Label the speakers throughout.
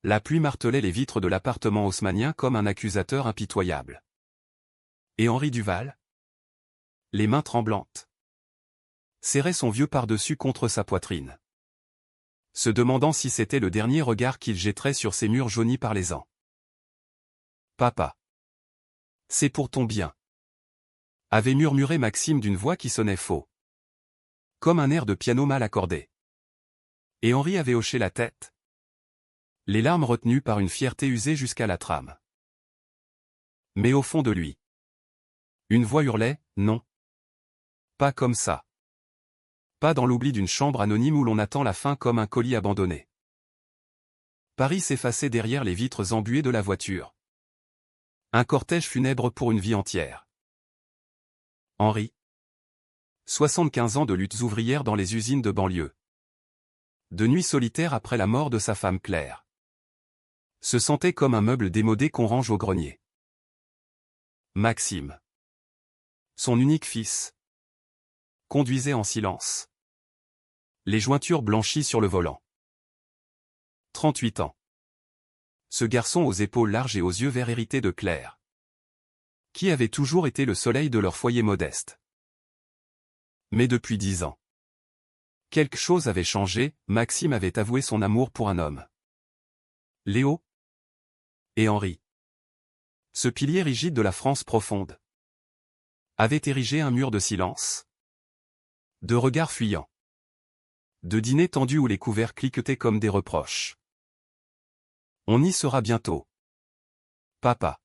Speaker 1: La pluie martelait les vitres de l'appartement haussmannien comme un accusateur impitoyable. Et Henri Duval, les mains tremblantes, serrait son vieux par-dessus contre sa poitrine, se demandant si c'était le dernier regard qu'il jetterait sur ces murs jaunis par les ans. « Papa, c'est pour ton bien », avait murmuré Maxime d'une voix qui sonnait faux, comme un air de piano mal accordé. Et Henri avait hoché la tête, les larmes retenues par une fierté usée jusqu'à la trame. Mais au fond de lui, une voix hurlait « Non. Pas comme ça. Pas dans l'oubli d'une chambre anonyme où l'on attend la fin comme un colis abandonné. » Paris s'effaçait derrière les vitres embuées de la voiture. Un cortège funèbre pour une vie entière. Henri. 75 ans de luttes ouvrières dans les usines de banlieue. De nuits solitaires après la mort de sa femme Claire. Se sentait comme un meuble démodé qu'on range au grenier. Maxime, son unique fils, conduisait en silence, les jointures blanchies sur le volant. 38 ans. Ce garçon aux épaules larges et aux yeux verts hérités de Claire, qui avait toujours été le soleil de leur foyer modeste. Mais depuis 10 ans, quelque chose avait changé. Maxime avait avoué son amour pour un homme. Léo et Henri, ce pilier rigide de la France profonde, avait érigé un mur de silence, de regards fuyants, de dîners tendus où les couverts cliquetaient comme des reproches. « On y sera bientôt. Papa, »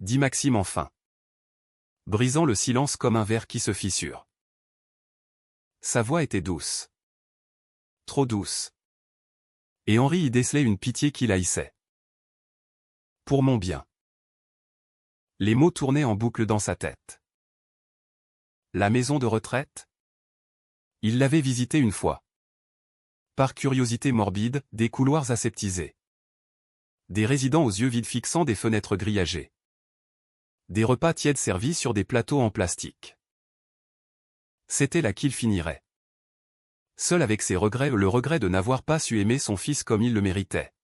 Speaker 1: dit Maxime enfin, brisant le silence comme un verre qui se fissure. Sa voix était douce. Trop douce. Et Henri y décelait une pitié qu'il haïssait. « Pour mon bien. » Les mots tournaient en boucle dans sa tête. La maison de retraite? Il l'avait visitée une fois. Par curiosité morbide, des couloirs aseptisés. Des résidents aux yeux vides fixant des fenêtres grillagées. Des repas tièdes servis sur des plateaux en plastique. C'était là qu'il finirait. Seul avec ses regrets, le regret de n'avoir pas su aimer son fils comme il le méritait.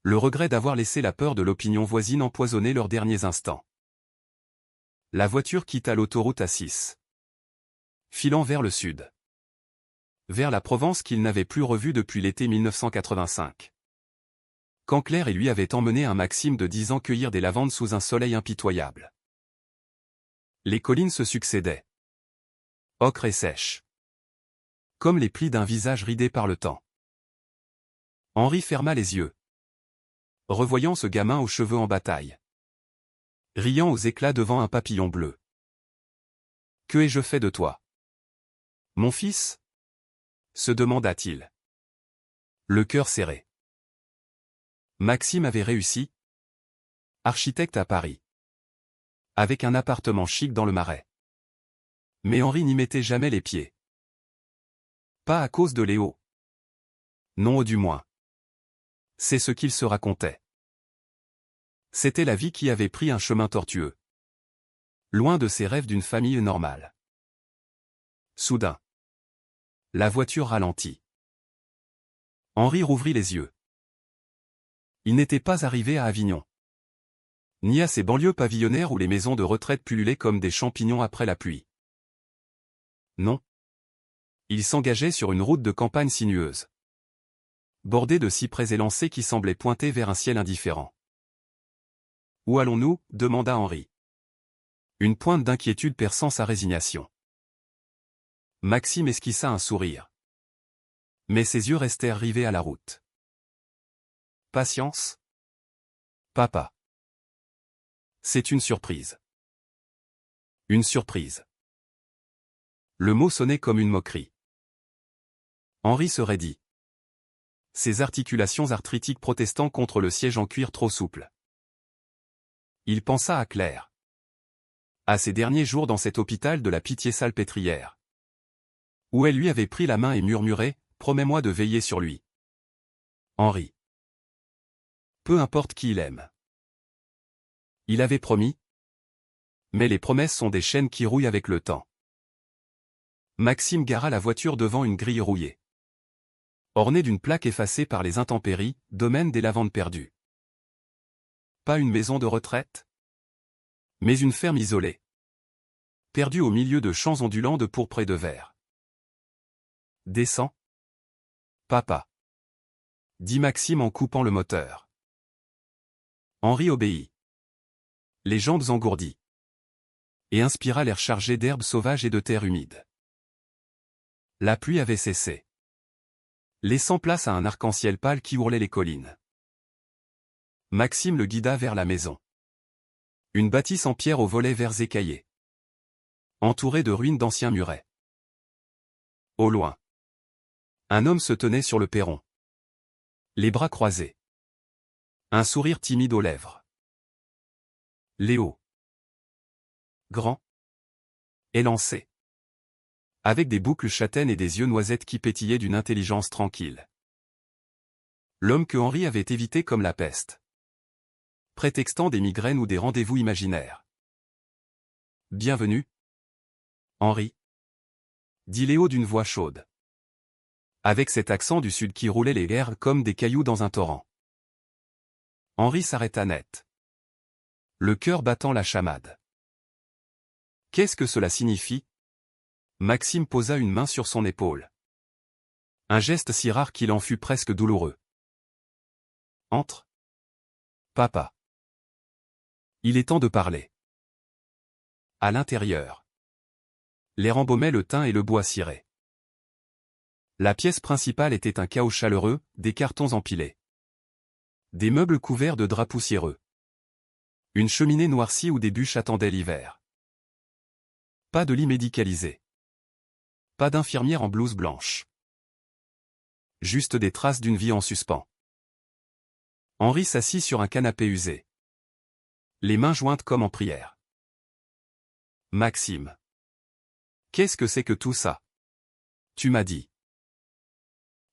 Speaker 1: Le regret d'avoir laissé la peur de l'opinion voisine empoisonner leurs derniers instants. La voiture quitta l'autoroute A6. Filant vers le sud. Vers la Provence qu'il n'avait plus revue depuis l'été 1985. Quand Claire et lui avaient emmené un Maxime de 10 ans cueillir des lavandes sous un soleil impitoyable. Les collines se succédaient. Ocre et sèches. Comme les plis d'un visage ridé par le temps. Henri ferma les yeux, revoyant ce gamin aux cheveux en bataille, riant aux éclats devant un papillon bleu. « Que ai-je fait de toi, mon fils ?» se demanda-t-il. Le cœur serré. Maxime avait réussi. Architecte à Paris. Avec un appartement chic dans le Marais. Mais Henri n'y mettait jamais les pieds. Pas à cause de Léo. Non, du moins. C'est ce qu'il se racontait. C'était la vie qui avait pris un chemin tortueux. Loin de ses rêves d'une famille normale. Soudain, la voiture ralentit. Henri rouvrit les yeux. Il n'était pas arrivé à Avignon. Ni à ces banlieues pavillonnaires où les maisons de retraite pullulaient comme des champignons après la pluie. Non. Il s'engageait sur une route de campagne sinueuse, bordée de cyprès élancés qui semblaient pointer vers un ciel indifférent. « Où allons-nous » demanda Henri. Une pointe d'inquiétude perçant sa résignation. Maxime esquissa un sourire. Mais ses yeux restèrent rivés à la route. « Patience, papa. C'est une surprise. » Une surprise. Le mot sonnait comme une moquerie. Henri se raidit. Ses articulations arthritiques protestant contre le siège en cuir trop souple. Il pensa à Claire. À ses derniers jours dans cet hôpital de la Pitié-Salpêtrière. Où elle lui avait pris la main et murmuré « Promets-moi de veiller sur lui. » Henri. Peu importe qui il aime. Il avait promis. Mais les promesses sont des chaînes qui rouillent avec le temps. Maxime gara la voiture devant une grille rouillée. Orné d'une plaque effacée par les intempéries, domaine des lavandes perdues. Pas une maison de retraite, mais une ferme isolée, perdue au milieu de champs ondulants de pourpre et de vert. Descends. Papa, dit Maxime en coupant le moteur. Henri obéit, les jambes engourdies, et inspira l'air chargé d'herbes sauvages et de terre humide. La pluie avait cessé, laissant place à un arc-en-ciel pâle qui ourlait les collines. Maxime le guida vers la maison. Une bâtisse en pierre aux volets verts écaillés, entourée de ruines d'anciens murets. Au loin, un homme se tenait sur le perron, les bras croisés, un sourire timide aux lèvres. Léo. Grand, élancé, avec des boucles châtaines et des yeux noisettes qui pétillaient d'une intelligence tranquille. L'homme que Henri avait évité comme la peste, prétextant des migraines ou des rendez-vous imaginaires. Bienvenue, Henri, dit Léo d'une voix chaude, avec cet accent du sud qui roulait les airs comme des cailloux dans un torrent. Henri s'arrêta net, le cœur battant la chamade. Qu'est-ce que cela signifie? Maxime posa une main sur son épaule. Un geste si rare qu'il en fut presque douloureux. Entre. Papa. Il est temps de parler. À l'intérieur, l'air embaumait le thym et le bois ciré. La pièce principale était un chaos chaleureux, des cartons empilés, des meubles couverts de draps poussiéreux, une cheminée noircie où des bûches attendaient l'hiver. Pas de lit médicalisé. Pas d'infirmière en blouse blanche. Juste des traces d'une vie en suspens. Henri s'assit sur un canapé usé, les mains jointes comme en prière. Maxime. Qu'est-ce que c'est que tout ça? Tu m'as dit.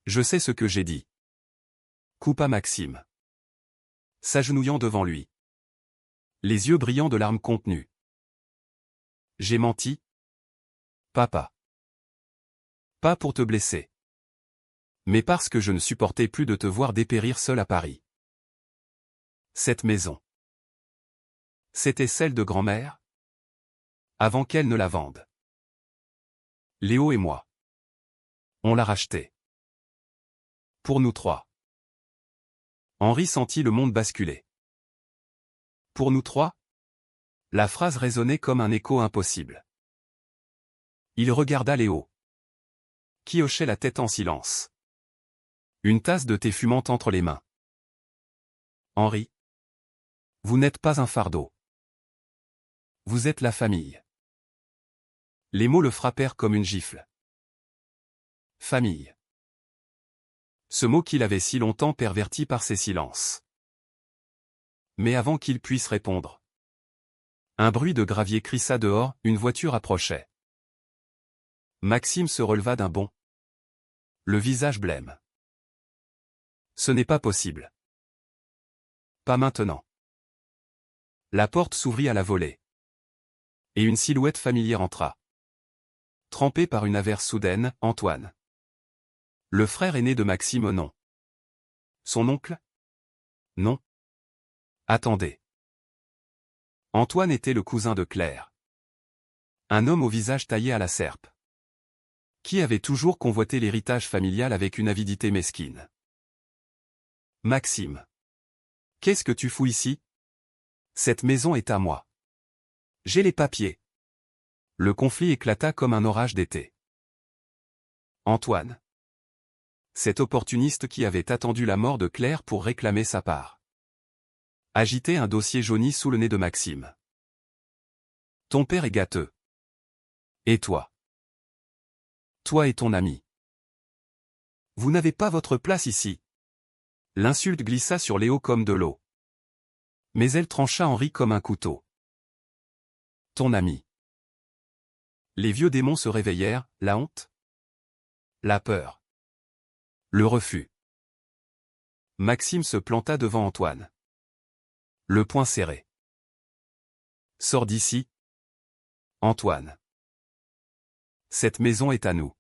Speaker 1: Je sais ce que j'ai dit. Coupa Maxime, s'agenouillant devant lui, les yeux brillants de larmes contenues. J'ai menti? Papa. Pas pour te blesser, mais parce que je ne supportais plus de te voir dépérir seul à Paris. Cette maison, c'était celle de grand-mère? Avant qu'elle ne la vende. Léo et moi, on l'a rachetée. Pour nous trois. Henri sentit le monde basculer. Pour nous trois? La phrase résonnait comme un écho impossible. Il regarda Léo, qui hochait la tête en silence. Une tasse de thé fumante entre les mains. Henri, vous n'êtes pas un fardeau. Vous êtes la famille. Les mots le frappèrent comme une gifle. Famille. Ce mot qu'il avait si longtemps perverti par ses silences. Mais avant qu'il puisse répondre, un bruit de gravier crissa dehors, une voiture approchait. Maxime se releva d'un bond, le visage blême. Ce n'est pas possible. Pas maintenant. La porte s'ouvrit à la volée, et une silhouette familière entra. Trempé par une averse soudaine, Antoine. Le frère aîné de Maxime, non. Son oncle? Non. Attendez. Antoine était le cousin de Claire. Un homme au visage taillé à la serpe, qui avait toujours convoité l'héritage familial avec une avidité mesquine. Maxime. Qu'est-ce que tu fous ici? Cette maison est à moi. J'ai les papiers. Le conflit éclata comme un orage d'été. Antoine. Cet opportuniste qui avait attendu la mort de Claire pour réclamer sa part. Agitait un dossier jauni sous le nez de Maxime. Ton père est gâteux. Et toi? Toi et ton ami. Vous n'avez pas votre place ici. L'insulte glissa sur Léo comme de l'eau. Mais elle trancha Henri comme un couteau. Ton ami. Les vieux démons se réveillèrent, la honte, la peur, le refus. Maxime se planta devant Antoine, le poing serré. Sors d'ici, Antoine. Cette maison est à nous.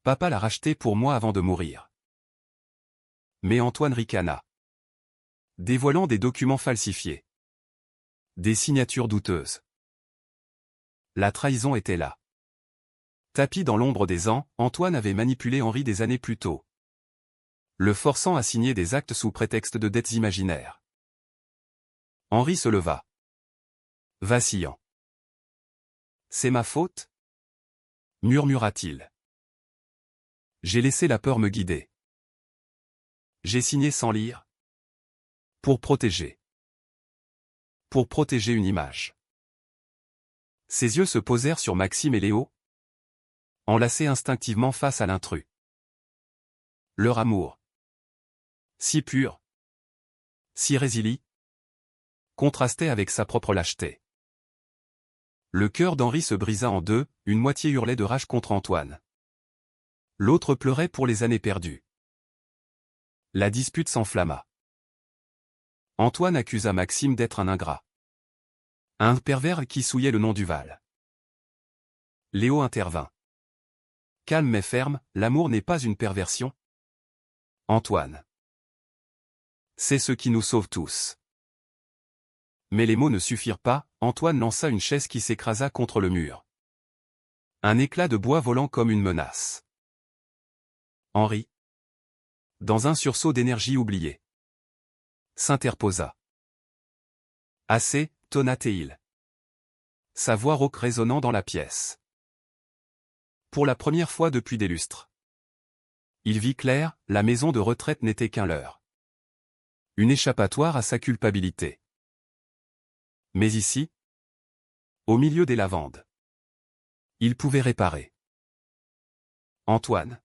Speaker 1: Papa l'a racheté pour moi avant de mourir. Mais Antoine ricana, dévoilant des documents falsifiés. Des signatures douteuses. La trahison était là. Tapi dans l'ombre des ans, Antoine avait manipulé Henri des années plus tôt, le forçant à signer des actes sous prétexte de dettes imaginaires. Henri se leva, vacillant. « C'est ma faute ?» murmura-t-il. « J'ai laissé la peur me guider. J'ai signé sans lire. Pour protéger. Pour protéger une image. » Ses yeux se posèrent sur Maxime et Léo, enlacés instinctivement face à l'intrus. Leur amour, si pur, si résili, contrastait avec sa propre lâcheté. Le cœur d'Henri se brisa en deux, une moitié hurlait de rage contre Antoine. L'autre pleurait pour les années perdues. La dispute s'enflamma. Antoine accusa Maxime d'être un ingrat. Un pervers qui souillait le nom du Val. Léo intervint. Calme mais ferme, l'amour n'est pas une perversion. Antoine. C'est ce qui nous sauve tous. Mais les mots ne suffirent pas, Antoine lança une chaise qui s'écrasa contre le mur. Un éclat de bois volant comme une menace. Henri, dans un sursaut d'énergie oubliée, s'interposa. Assez, tonna-t-il. Sa voix rauque résonnant dans la pièce. Pour la première fois depuis des lustres. Il vit clair, la maison de retraite n'était qu'un leurre. Une échappatoire à sa culpabilité. Mais ici, au milieu des lavandes, il pouvait réparer. Antoine,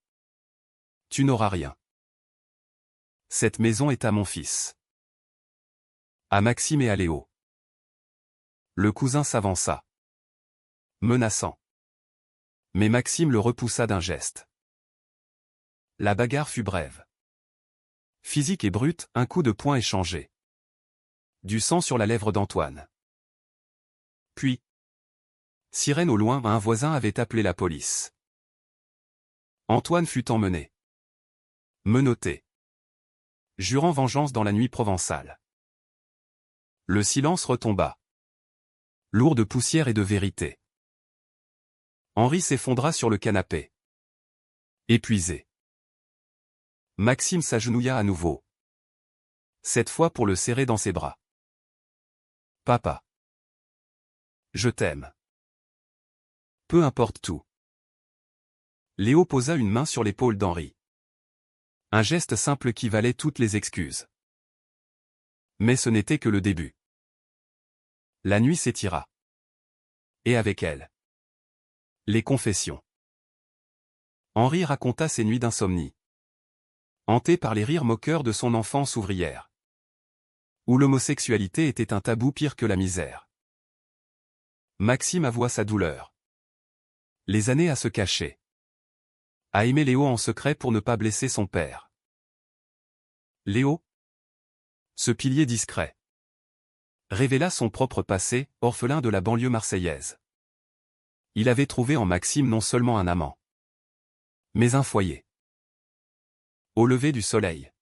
Speaker 1: tu n'auras rien. Cette maison est à mon fils. À Maxime et à Léo. Le cousin s'avança, menaçant. Mais Maxime le repoussa d'un geste. La bagarre fut brève. Physique et brute, un coup de poing échangé. Du sang sur la lèvre d'Antoine. Puis, sirène au loin, un voisin avait appelé la police. Antoine fut emmené. Menotté. Jurant vengeance dans la nuit provençale. Le silence retomba. Lourd de poussière et de vérité. Henri s'effondra sur le canapé. Épuisé. Maxime s'agenouilla à nouveau. Cette fois pour le serrer dans ses bras. Papa. Je t'aime. Peu importe tout. Léo posa une main sur l'épaule d'Henri. Un geste simple qui valait toutes les excuses. Mais ce n'était que le début. La nuit s'étira. Et avec elle, les confessions. Henri raconta ses nuits d'insomnie. Hanté par les rires moqueurs de son enfance ouvrière. Où l'homosexualité était un tabou pire que la misère. Maxime avoua sa douleur. Les années à se cacher. À aimer Léo en secret pour ne pas blesser son père. Léo, ce pilier discret, révéla son propre passé, orphelin de la banlieue marseillaise. Il avait trouvé en Maxime non seulement un amant, mais un foyer. Au lever du soleil,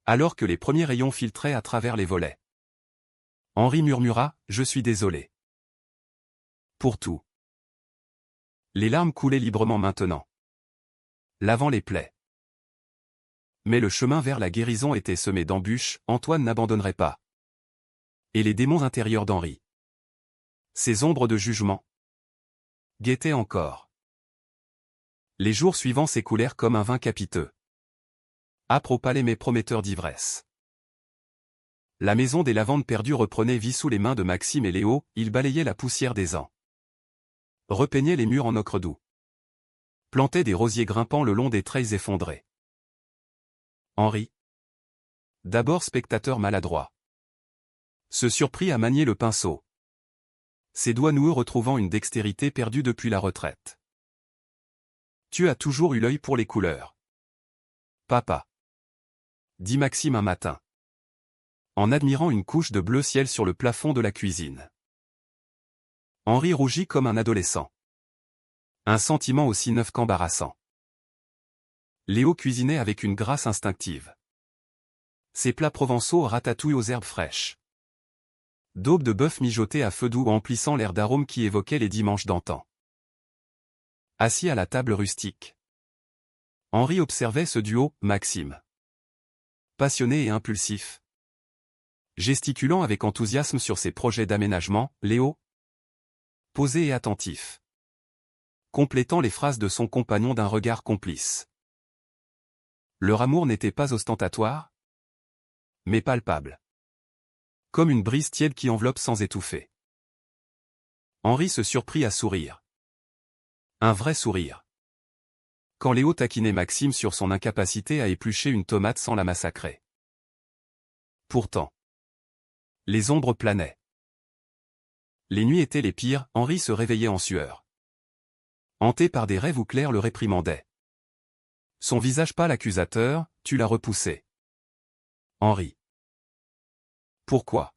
Speaker 1: alors que les premiers rayons filtraient à travers les volets, Henri murmura « Je suis désolé. » Pour tout. Les larmes coulaient librement maintenant, lavant les plaies. Mais le chemin vers la guérison était semé d'embûches, Antoine n'abandonnerait pas. Et les démons intérieurs d'Henri, ces ombres de jugement, guettaient encore. Les jours suivants s'écoulèrent comme un vin capiteux. Âpre au palais mais prometteur d'ivresse. La maison des lavandes perdues reprenait vie sous les mains de Maxime et Léo, ils balayaient la poussière des ans. Repeignaient les murs en ocre doux. Plantaient des rosiers grimpants le long des treilles effondrées. Henri, d'abord spectateur maladroit, se surprit à manier le pinceau. Ses doigts noueux retrouvant une dextérité perdue depuis la retraite. Tu as toujours eu l'œil pour les couleurs. Papa, dit Maxime un matin, en admirant une couche de bleu ciel sur le plafond de la cuisine. Henri rougit comme un adolescent. Un sentiment aussi neuf qu'embarrassant. Léo cuisinait avec une grâce instinctive. Ses plats provençaux ratatouille aux herbes fraîches. Daube de bœuf mijoté à feu doux emplissant l'air d'arômes qui évoquaient les dimanches d'antan. Assis à la table rustique, Henri observait ce duo, Maxime. Passionné et impulsif. Gesticulant avec enthousiasme sur ses projets d'aménagement, Léo, posé et attentif. Complétant les phrases de son compagnon d'un regard complice. Leur amour n'était pas ostentatoire, mais palpable. Comme une brise tiède qui enveloppe sans étouffer. Henri se surprit à sourire. Un vrai sourire. Quand Léo taquinait Maxime sur son incapacité à éplucher une tomate sans la massacrer. Pourtant, les ombres planaient. Les nuits étaient les pires, Henri se réveillait en sueur. Hanté par des rêves où Claire le réprimandait. Son visage pâle accusateur, tu l'as repoussé. Henri. Pourquoi?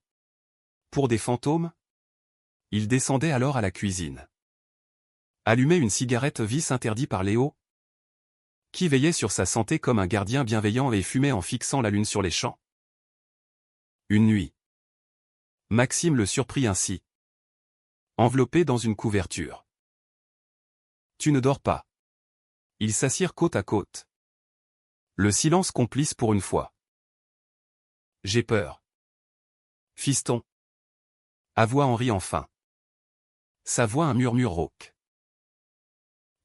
Speaker 1: Pour des fantômes? Il descendait alors à la cuisine. Allumer une cigarette vice interdit par Léo, qui veillait sur sa santé comme un gardien bienveillant et fumait en fixant la lune sur les champs. Une nuit. Maxime le surprit ainsi. Enveloppé dans une couverture. Tu ne dors pas. Ils s'assirent côte à côte. Le silence complice pour une fois. J'ai peur. Fiston. Avoua Henri enfin. Sa voix un murmure rauque.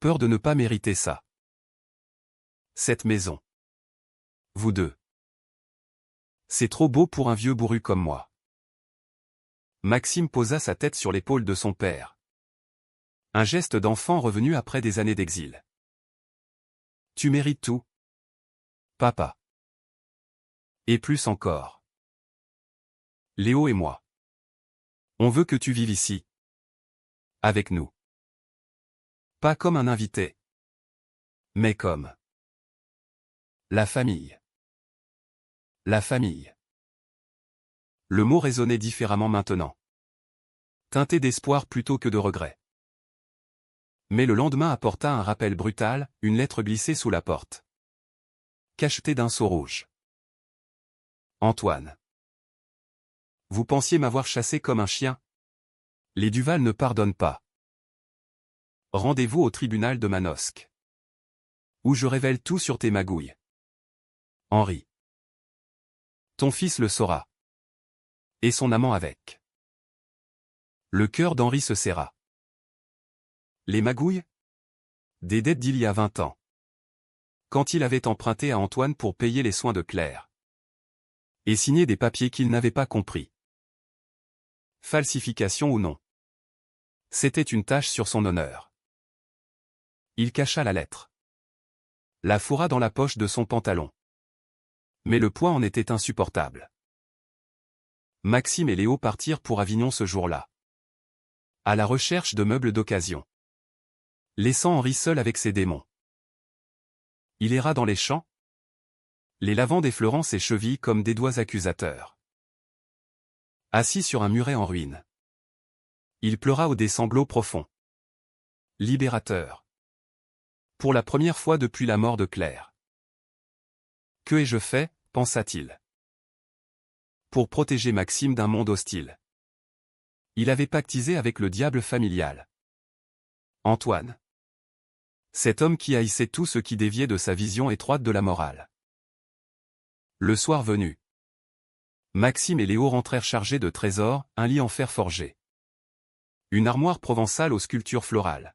Speaker 1: Peur de ne pas mériter ça. Cette maison. Vous deux. C'est trop beau pour un vieux bourru comme moi. Maxime posa sa tête sur l'épaule de son père. Un geste d'enfant revenu après des années d'exil. Tu mérites tout. Papa. Et plus encore. Léo et moi. On veut que tu vives ici. Avec nous. Pas comme un invité. Mais comme. La famille. La famille. Le mot résonnait différemment maintenant. Teinté d'espoir plutôt que de regret. Mais le lendemain apporta un rappel brutal, une lettre glissée sous la porte. Cachetée d'un sceau rouge. Antoine. Vous pensiez m'avoir chassé comme un chien? Les Duval ne pardonnent pas. Rendez-vous au tribunal de Manosque. Où je révèle tout sur tes magouilles. Henri. Ton fils le saura. Et son amant avec. Le cœur d'Henri se serra. Les magouilles? Des dettes d'il y a 20 ans. Quand il avait emprunté à Antoine pour payer les soins de Claire. Et signer des papiers qu'il n'avait pas compris. Falsification ou non. C'était une tache sur son honneur. Il cacha la lettre. La fourra dans la poche de son pantalon. Mais le poids en était insupportable. Maxime et Léo partirent pour Avignon ce jour-là. À la recherche de meubles d'occasion. Laissant Henri seul avec ses démons. Il erra dans les champs. Les lavandes effleurant ses chevilles comme des doigts accusateurs. Assis sur un muret en ruine. Il pleura au des sanglots profonds. Libérateur. Pour la première fois depuis la mort de Claire. Que ai-je fait, pensa-t-il. Pour protéger Maxime d'un monde hostile. Il avait pactisé avec le diable familial. Antoine. Cet homme qui haïssait tout ce qui déviait de sa vision étroite de la morale. Le soir venu. Maxime et Léo rentrèrent chargés de trésors, un lit en fer forgé. Une armoire provençale aux sculptures florales.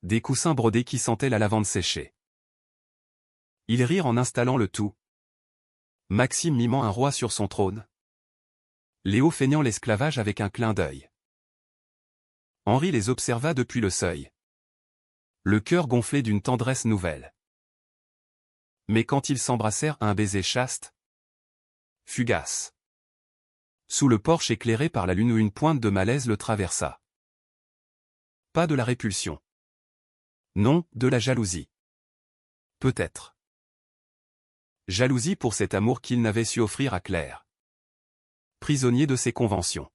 Speaker 1: Des coussins brodés qui sentaient la lavande séchée. Ils rirent en installant le tout. Maxime mimant un roi sur son trône. Léo feignant l'esclavage avec un clin d'œil. Henri les observa depuis le seuil. Le cœur gonflé d'une tendresse nouvelle. Mais quand ils s'embrassèrent un baiser chaste, fugace. Sous le porche éclairé par la lune où une pointe de malaise le traversa. Pas de la répulsion. Non, de la jalousie. Peut-être. Jalousie pour cet amour qu'il n'avait su offrir à Claire. Prisonnier de ses conventions.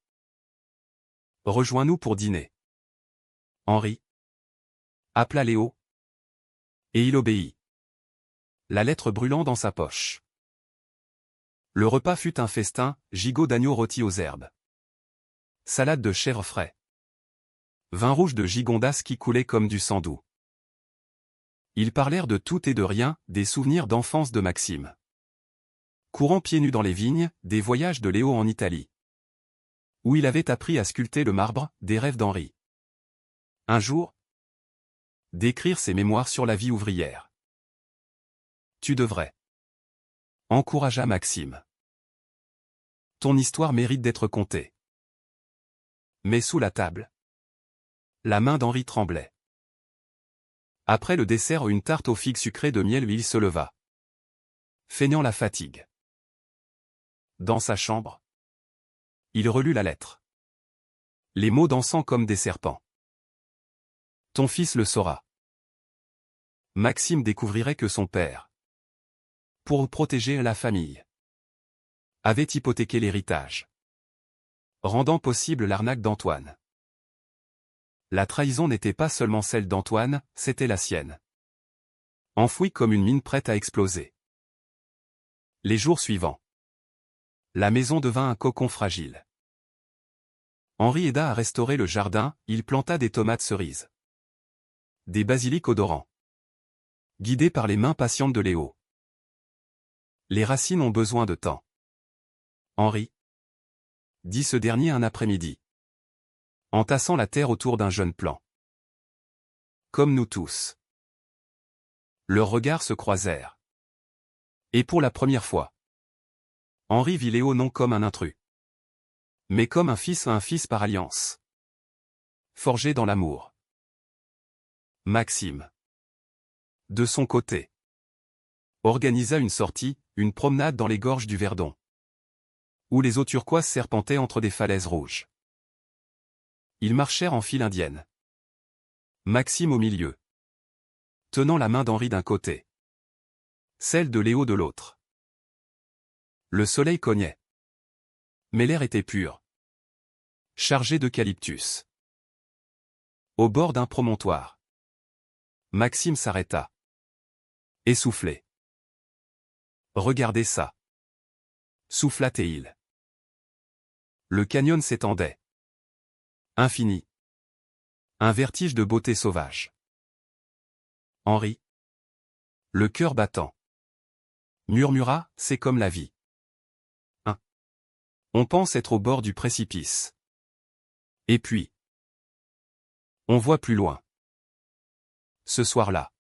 Speaker 1: Rejoins-nous pour dîner. Henri. Appela Léo. Et il obéit. la lettre brûlant dans sa poche. Le repas fut un festin, gigot d'agneau rôti aux herbes. Salade de chèvre frais. Vin rouge de Gigondas qui coulait comme du sang doux. Ils parlèrent de tout et de rien, des souvenirs d'enfance de Maxime. Courant pieds nus dans les vignes, des voyages de Léo en Italie. Où il avait appris à sculpter le marbre, des rêves d'Henri. Un jour, d'écrire ses mémoires sur la vie ouvrière. Tu devrais. Encouragea Maxime. Ton histoire mérite d'être contée. Mais sous la table, la main d'Henri tremblait. Après le dessert, une tarte aux figues sucrées de miel, il se leva, feignant la fatigue. Dans sa chambre, il relut la lettre. Les mots dansant comme des serpents. Ton fils le saura. Maxime découvrirait que son père, pour protéger la famille, avait hypothéqué l'héritage, rendant possible l'arnaque d'Antoine. La trahison n'était pas seulement celle d'Antoine, c'était la sienne. Enfouie comme une mine prête à exploser. Les jours suivants, la maison devint un cocon fragile. Henri aida à restaurer le jardin, il planta des tomates cerises. Des basilics odorants. Guidé par les mains patientes de Léo. Les racines ont besoin de temps. Henri, dit ce dernier un après-midi, entassant la terre autour d'un jeune plant. Comme nous tous. Leurs regards se croisèrent. Et pour la première fois, Henri vit Léo non comme un intrus, mais comme un fils par alliance. Forgé dans l'amour. Maxime, de son côté, organisa une sortie, une promenade dans les gorges du Verdon, où les eaux turquoises serpentaient entre des falaises rouges. Ils marchèrent en file indienne. Maxime au milieu, tenant la main d'Henri d'un côté, celle de Léo de l'autre. Le soleil cognait, mais l'air était pur, chargé d'eucalyptus. Au bord d'un promontoire, Maxime s'arrêta, essoufflé. Regardez ça, souffla-t-il. Le canyon s'étendait. Infini. Un vertige de beauté sauvage. Henri, le cœur battant, murmura, c'est comme la vie. On pense être au bord du précipice. Et puis, on voit plus loin. Ce soir-là,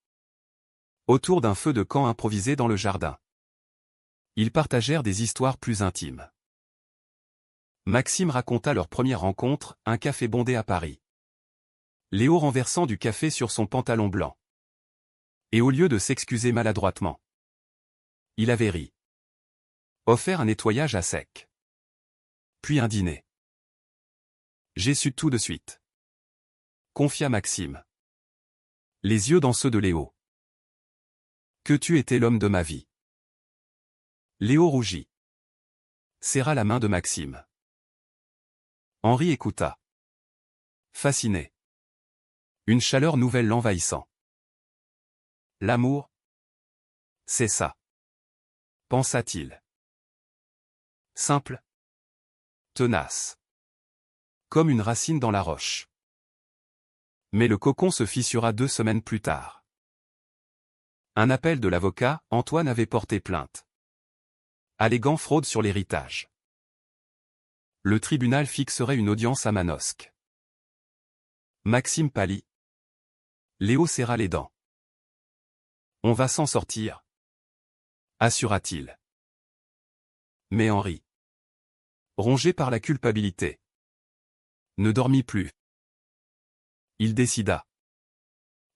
Speaker 1: autour d'un feu de camp improvisé dans le jardin, ils partagèrent des histoires plus intimes. Maxime raconta leur première rencontre, un café bondé à Paris. Léo renversant du café sur son pantalon blanc. Et au lieu de s'excuser maladroitement, il avait ri. Offert un nettoyage à sec. Puis un dîner. J'ai su tout de suite, confia Maxime, les yeux dans ceux de Léo, que tu étais l'homme de ma vie. Léo rougit, serra la main de Maxime. Henri écouta, fasciné. Une chaleur nouvelle l'envahissant. L'amour, c'est ça, pensa-t-il. Simple, tenace, comme une racine dans la roche. Mais le cocon se fissura 2 semaines plus tard. Un appel de l'avocat, Antoine avait porté plainte, alléguant fraude sur l'héritage. Le tribunal fixerait une audience à Manosque. Maxime pâlit. Léo serra les dents. On va s'en sortir, assura-t-il. Mais Henri, rongé par la culpabilité, ne dormit plus. Il décida,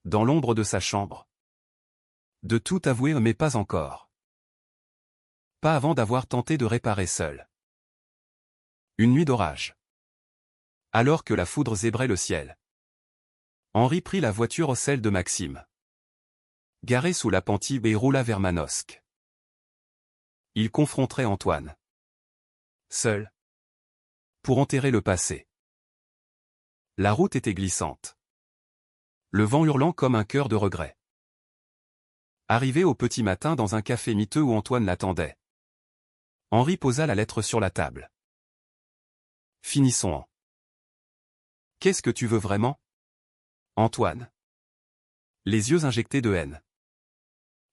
Speaker 1: dans l'ombre de sa chambre, de tout avouer, mais pas encore. Pas avant d'avoir tenté de réparer seul. Une nuit d'orage. Alors que la foudre zébrait le ciel, Henri prit la voiture au sel de Maxime, garée sous la Pentide, et roula vers Manosque. Il confronterait Antoine, seul, pour enterrer le passé. La route était glissante, le vent hurlant comme un cœur de regret. Arrivé au petit matin dans un café miteux où Antoine l'attendait. Henri posa la lettre sur la table. Finissons en. Qu'est-ce que tu veux vraiment? Antoine. Les yeux injectés de haine.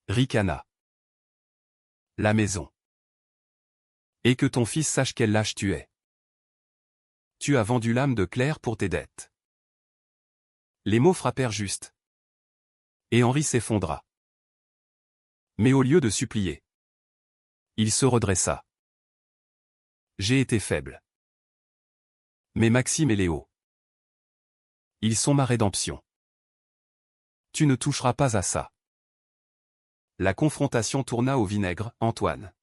Speaker 1: Ricana. La maison. Et que ton fils sache quel lâche tu es. Tu as vendu l'âme de Claire pour tes dettes. Les mots frappèrent juste. Et Henri s'effondra. Mais au lieu de supplier, il se redressa. J'ai été faible. Mais Maxime et Léo. Ils sont ma rédemption. Tu ne toucheras pas à ça. La confrontation tourna au vinaigre, Antoine.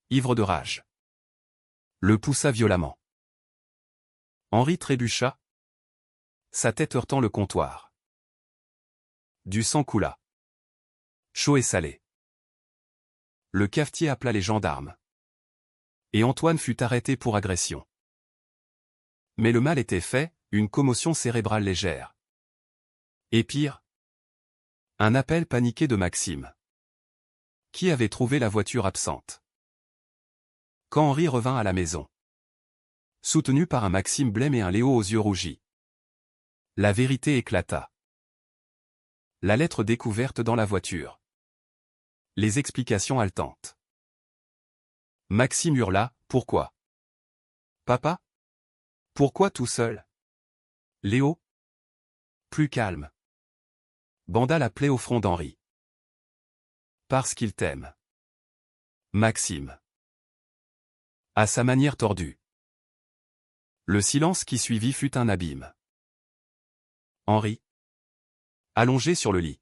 Speaker 1: Ivre de rage. Le poussa violemment. Henri trébucha, sa tête heurtant le comptoir. Du sang coula. Chaud et salé. Le cafetier appela les gendarmes. Et Antoine fut arrêté pour agression. Mais le mal était fait, une commotion cérébrale légère. Et pire, un appel paniqué de Maxime, qui avait trouvé la voiture absente. Quand Henri revint à la maison, soutenu par un Maxime blême et un Léo aux yeux rougis, la vérité éclata. La lettre découverte dans la voiture. Les explications haletantes. Maxime hurla, pourquoi? Papa? Pourquoi tout seul? Léo? Plus calme. Banda la plaie au front d'Henri. Parce qu'il t'aime. Maxime. À sa manière tordue. Le silence qui suivit fut un abîme. Henri, allongé sur le lit,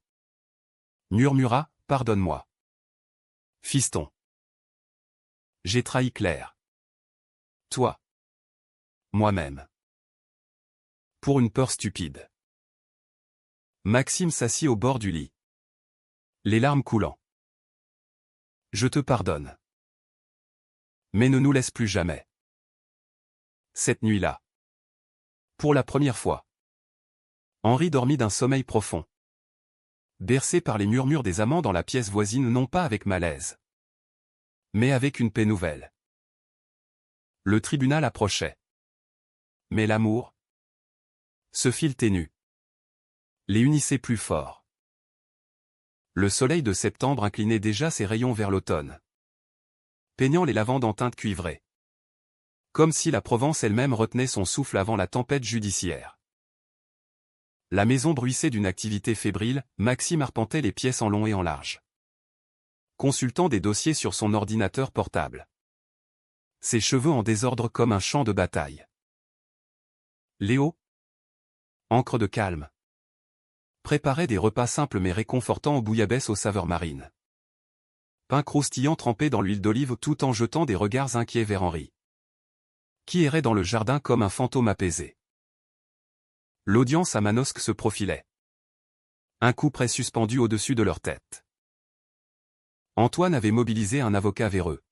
Speaker 1: murmura, pardonne-moi. Fiston. J'ai trahi Claire. Toi. Moi-même. Pour une peur stupide. Maxime s'assit au bord du lit. Les larmes coulant. Je te pardonne. Mais ne nous laisse plus jamais. Cette nuit-là. Pour la première fois. Henri dormit d'un sommeil profond. Bercé par les murmures des amants dans la pièce voisine, non pas avec malaise, mais avec une paix nouvelle. Le tribunal approchait. Mais l'amour, ce fil ténu, les unissait plus fort. Le soleil de septembre inclinait déjà ses rayons vers l'automne, peignant les lavandes en teinte cuivrée. Comme si la Provence elle-même retenait son souffle avant la tempête judiciaire. La maison bruissait d'une activité fébrile, Maxime arpentait les pièces en long et en large, consultant des dossiers sur son ordinateur portable. Ses cheveux en désordre comme un champ de bataille. Léo, encre de calme, préparait des repas simples mais réconfortants aux bouillabaisse aux saveurs marines. Pain croustillant trempé dans l'huile d'olive tout en jetant des regards inquiets vers Henri, qui errait dans le jardin comme un fantôme apaisé. L'audience à Manosque se profilait. Un coup près suspendu au-dessus de leur tête. Antoine avait mobilisé un avocat véreux.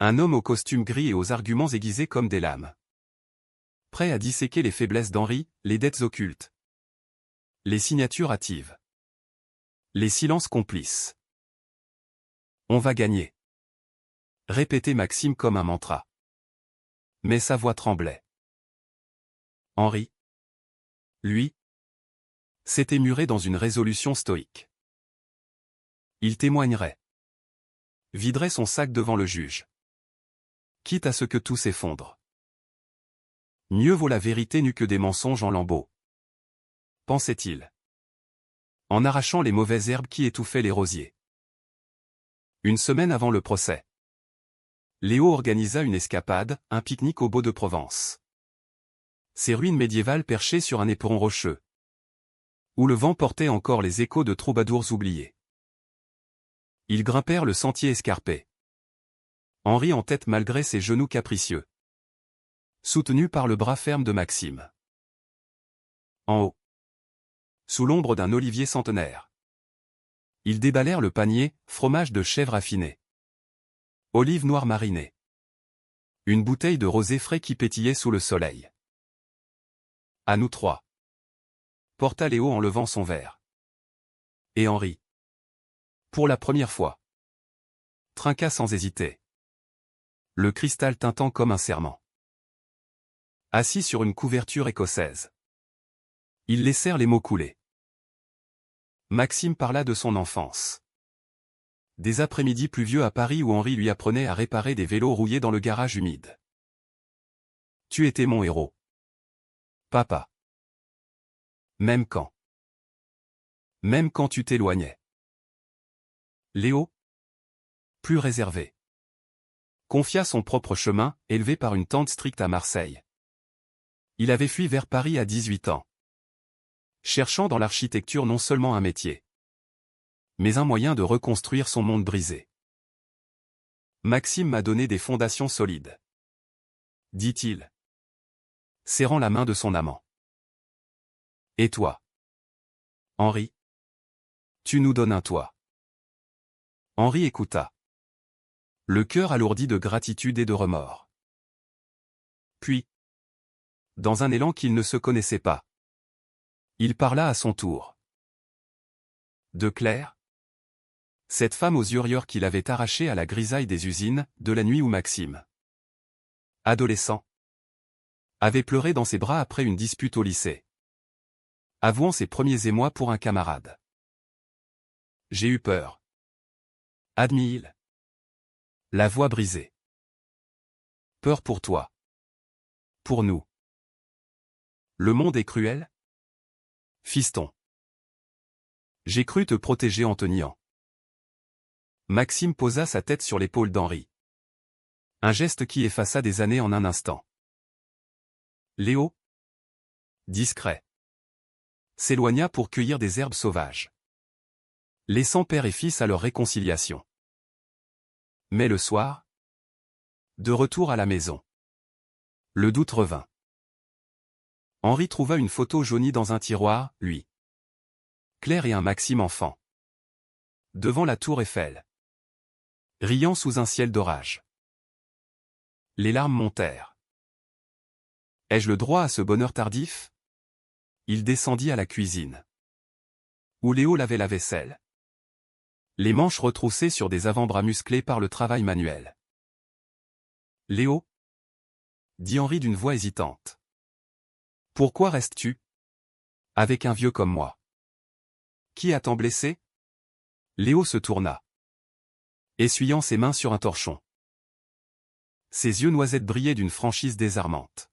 Speaker 1: Un homme au costume gris et aux arguments aiguisés comme des lames. Prêt à disséquer les faiblesses d'Henri, les dettes occultes. Les signatures hâtives. Les silences complices. On va gagner. Répétait Maxime comme un mantra. Mais sa voix tremblait. Henri, lui, s'était muré dans une résolution stoïque. Il témoignerait. Viderait son sac devant le juge. Quitte à ce que tout s'effondre. Mieux vaut la vérité nue que des mensonges en lambeaux. Pensait-il. En arrachant les mauvaises herbes qui étouffaient les rosiers. Une semaine avant le procès, Léo organisa une escapade, un pique-nique au Beau de Provence. Ces ruines médiévales perchées sur un éperon rocheux, où le vent portait encore les échos de troubadours oubliés. Ils grimpèrent le sentier escarpé. Henri en tête malgré ses genoux capricieux. Soutenu par le bras ferme de Maxime. En haut, sous l'ombre d'un olivier centenaire, ils déballèrent le panier, fromage de chèvre affiné. Olives noires marinées. Une bouteille de rosé frais qui pétillait sous le soleil. À nous trois. Porta Léo en levant son verre. Et Henri. Pour la première fois. Trinqua sans hésiter. Le cristal tintant comme un serment. Assis sur une couverture écossaise. Ils laissèrent les mots couler. Maxime parla de son enfance. Des après-midi pluvieux à Paris où Henri lui apprenait à réparer des vélos rouillés dans le garage humide. Tu étais mon héros. Papa. Même quand. Même quand tu t'éloignais. Léo, plus réservé, confia son propre chemin, élevé par une tante stricte à Marseille. Il avait fui vers Paris à 18 ans. Cherchant dans l'architecture non seulement un métier, mais un moyen de reconstruire son monde brisé. Maxime m'a donné des fondations solides, dit-il, serrant la main de son amant. Et toi, Henri? Tu nous donnes un toit. Henri écouta, le cœur alourdi de gratitude et de remords. Puis, dans un élan qu'il ne se connaissait pas, il parla à son tour. De Claire? Cette femme aux yeux rieurs qu'il avait arrachée à la grisaille des usines, de la nuit où Maxime, adolescent, avait pleuré dans ses bras après une dispute au lycée, avouant ses premiers émois pour un camarade. J'ai eu peur. Admit-il. La voix brisée. Peur pour toi. Pour nous. Le monde est cruel? Fiston. J'ai cru te protéger en te niant. Maxime posa sa tête sur l'épaule d'Henri. Un geste qui effaça des années en un instant. Léo, discret, s'éloigna pour cueillir des herbes sauvages, laissant père et fils à leur réconciliation. Mais le soir, de retour à la maison, le doute revint. Henri trouva une photo jaunie dans un tiroir, lui, Claire et un Maxime enfant, devant la tour Eiffel, riant sous un ciel d'orage. Les larmes montèrent. Ai-je le droit à ce bonheur tardif? Il descendit à la cuisine, où Léo lavait la vaisselle, les manches retroussées sur des avant-bras musclés par le travail manuel. Léo, dit Henri d'une voix hésitante. Pourquoi restes-tu avec un vieux comme moi? Qui a tant blessé? Léo se tourna, essuyant ses mains sur un torchon. Ses yeux noisettes brillaient d'une franchise désarmante.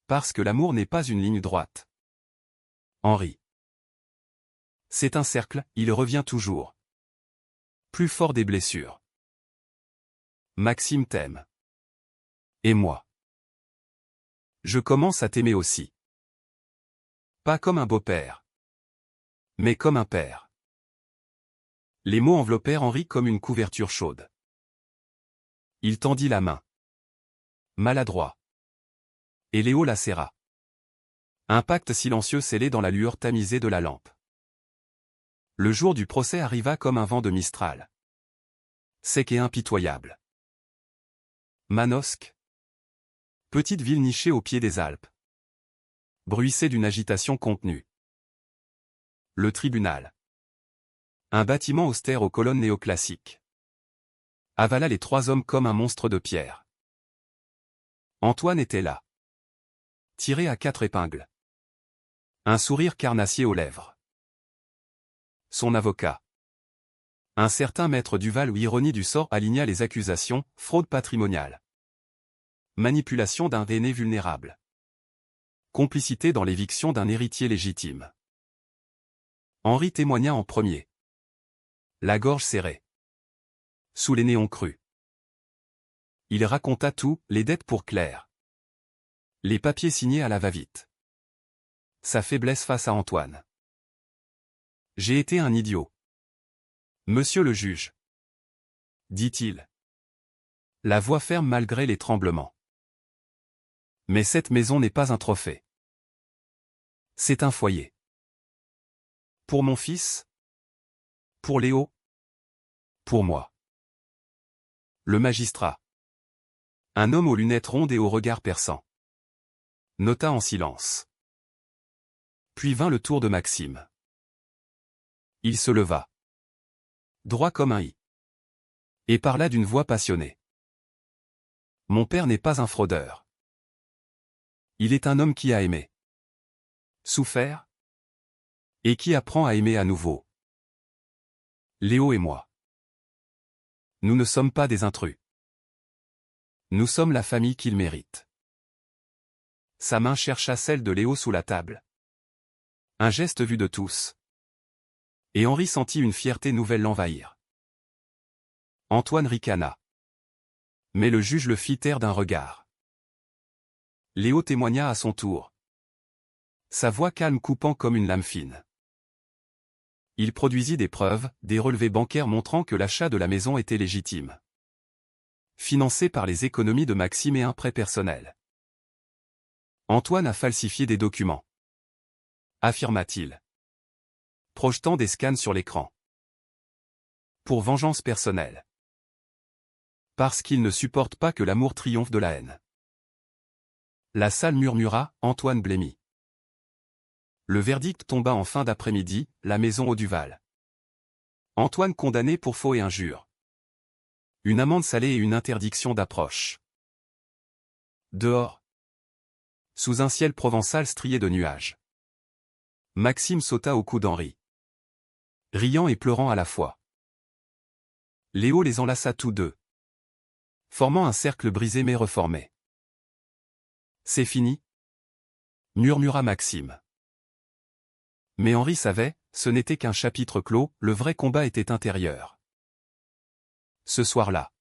Speaker 1: Parce que l'amour n'est pas une ligne droite. Henri. C'est un cercle, il revient toujours. Plus fort des blessures. Maxime t'aime. Et moi. Je commence à t'aimer aussi. Pas comme un beau-père. Mais comme un père. Les mots enveloppèrent Henri comme une couverture chaude. Il tendit la main. Maladroit. Et Léo la serra. Un pacte silencieux scellé dans la lueur tamisée de la lampe. Le jour du procès arriva comme un vent de Mistral. Sec et impitoyable. Manosque. Petite ville nichée au pied des Alpes. Bruissée d'une agitation contenue. Le tribunal. Un bâtiment austère aux colonnes néoclassiques. Avala les trois hommes comme un monstre de pierre. Antoine était là. Tiré à 4 épingles. Un sourire carnassier aux lèvres. Son avocat. Un certain maître Duval ou ironie du sort aligna les accusations, fraude patrimoniale. Manipulation d'un aîné vulnérable. Complicité dans l'éviction d'un héritier légitime. Henri témoigna en premier. La gorge serrée. Sous les néons crus. Il raconta tout, les dettes pour Claire. Les papiers signés à la va-vite. Sa faiblesse face à Antoine. J'ai été un idiot. Monsieur le juge. Dit-il. La voix ferme malgré les tremblements. Mais cette maison n'est pas un trophée. C'est un foyer. Pour mon fils? Pour Léo? Pour moi. Le magistrat. Un homme aux lunettes rondes et au regard perçant. Nota en silence. Puis vint le tour de Maxime. Il se leva. droit comme un i. Et parla d'une voix passionnée. Mon père n'est pas un fraudeur. Il est un homme qui a aimé. Souffert. Et qui apprend à aimer à nouveau. Léo et moi. Nous ne sommes pas des intrus. Nous sommes la famille qu'il mérite. Sa main chercha celle de Léo sous la table. Un geste vu de tous. Et Henri sentit une fierté nouvelle l'envahir. Antoine ricana. Mais le juge le fit taire d'un regard. Léo témoigna à son tour. Sa voix calme coupant comme une lame fine. Il produisit des preuves, des relevés bancaires montrant que l'achat de la maison était légitime. Financé par les économies de Maxime et un prêt personnel. Antoine a falsifié des documents. Affirma-t-il. Projetant des scans sur l'écran. Pour vengeance personnelle. Parce qu'il ne supporte pas que l'amour triomphe de la haine. La salle murmura, Antoine blêmit. Le verdict tomba en fin d'après-midi, la maison au Duval. Antoine condamné pour faux et injure. Une amende salée et une interdiction d'approche. Dehors. Sous un ciel provençal strié de nuages. Maxime sauta au cou d'Henri. Riant et pleurant à la fois. Léo les enlaça tous deux. Formant un cercle brisé mais reformé. C'est fini, murmura Maxime. Mais Henri savait, ce n'était qu'un chapitre clos, le vrai combat était intérieur. Ce soir-là.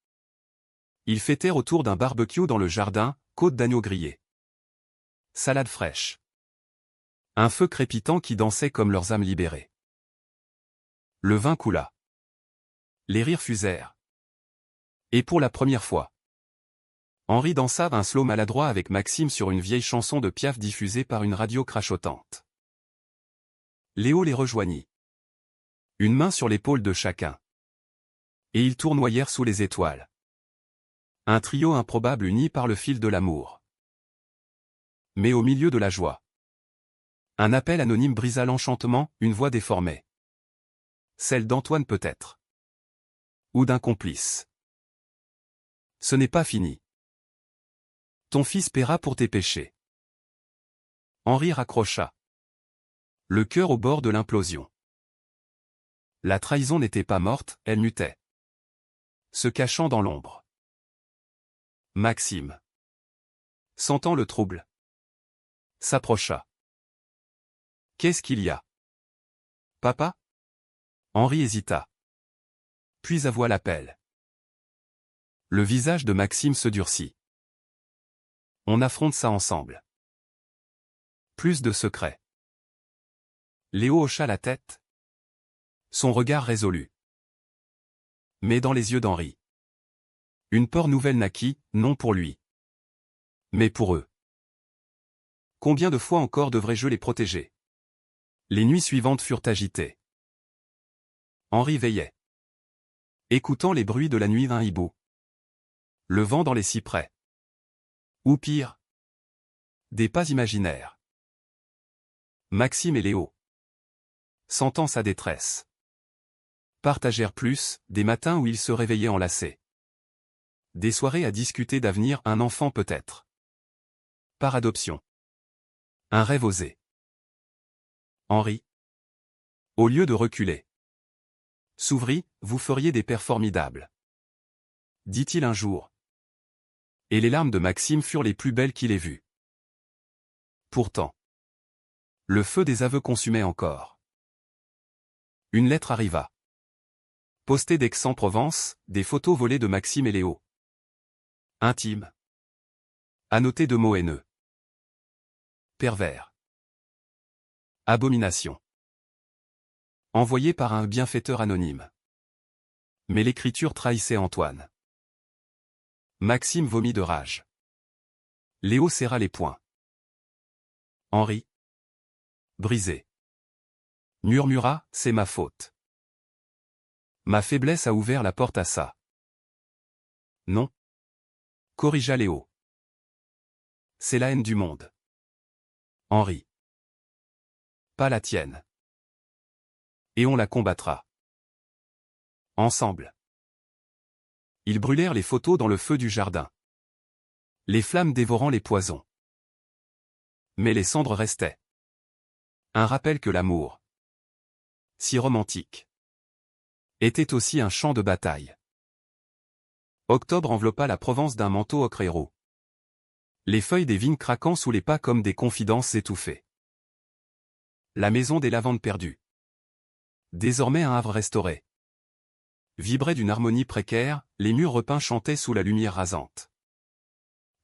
Speaker 1: Ils fêtèrent autour d'un barbecue dans le jardin, côte d'agneau grillée. Salade fraîche. Un feu crépitant qui dansait comme leurs âmes libérées. Le vin coula. Les rires fusèrent. Et pour la première fois. Henri dansa un slow maladroit avec Maxime sur une vieille chanson de Piaf diffusée par une radio crachotante. Léo les rejoignit. Une main sur l'épaule de chacun. Et ils tournoyèrent sous les étoiles. Un trio improbable uni par le fil de l'amour. Mais au milieu de la joie. Un appel anonyme brisa l'enchantement, une voix déformée. Celle d'Antoine peut-être. Ou d'un complice. Ce n'est pas fini. Ton fils paiera pour tes péchés. Henri raccrocha. Le cœur au bord de l'implosion. La trahison n'était pas morte, elle mutait. Se cachant dans l'ombre. Maxime. Sentant le trouble. S'approcha. Qu'est-ce qu'il y a? Papa? Henri hésita. Puis avoua l'appel. Le visage de Maxime se durcit. On affronte ça ensemble. Plus de secrets. Léo hocha la tête. Son regard résolu. Mais dans les yeux d'Henri. Une peur nouvelle naquit, non pour lui. Mais pour eux. Combien de fois encore devrais-je les protéger? Les nuits suivantes furent agitées. Henri veillait. Écoutant les bruits de la nuit d'un hibou. Le vent dans les cyprès. Ou pire. Des pas imaginaires. Maxime et Léo. Sentant sa détresse. Partagèrent plus, des matins où ils se réveillaient enlacés. Des soirées à discuter d'avenir, un enfant peut-être. Par adoption. Un rêve osé. Henri. Au lieu de reculer. S'ouvrit, vous feriez des pères formidables. Dit-il un jour. Et les larmes de Maxime furent les plus belles qu'il ait vues. Pourtant. Le feu des aveux consumait encore. Une lettre arriva. Postée d'Aix-en-Provence, des photos volées de Maxime et Léo. Intime. Annoté de mots haineux. Pervers. Abomination. Envoyé par un bienfaiteur anonyme. Mais l'écriture trahissait Antoine. Maxime vomit de rage. Léo serra les poings. Henri. Brisé. Murmura, c'est ma faute. Ma faiblesse a ouvert la porte à ça. Non. Corrigea Léo. C'est la haine du monde. Henri. Pas la tienne. Et on la combattra. Ensemble. Ils brûlèrent les photos dans le feu du jardin. Les flammes dévorant les poisons. Mais les cendres restaient. Un rappel que l'amour, si romantique, était aussi un champ de bataille. Octobre enveloppa la Provence d'un manteau ocre-héros. Les feuilles des vignes craquant sous les pas comme des confidences étouffées. La maison des lavandes perdues. Désormais un havre restauré. Vibrait d'une harmonie précaire, les murs repeints chantaient sous la lumière rasante.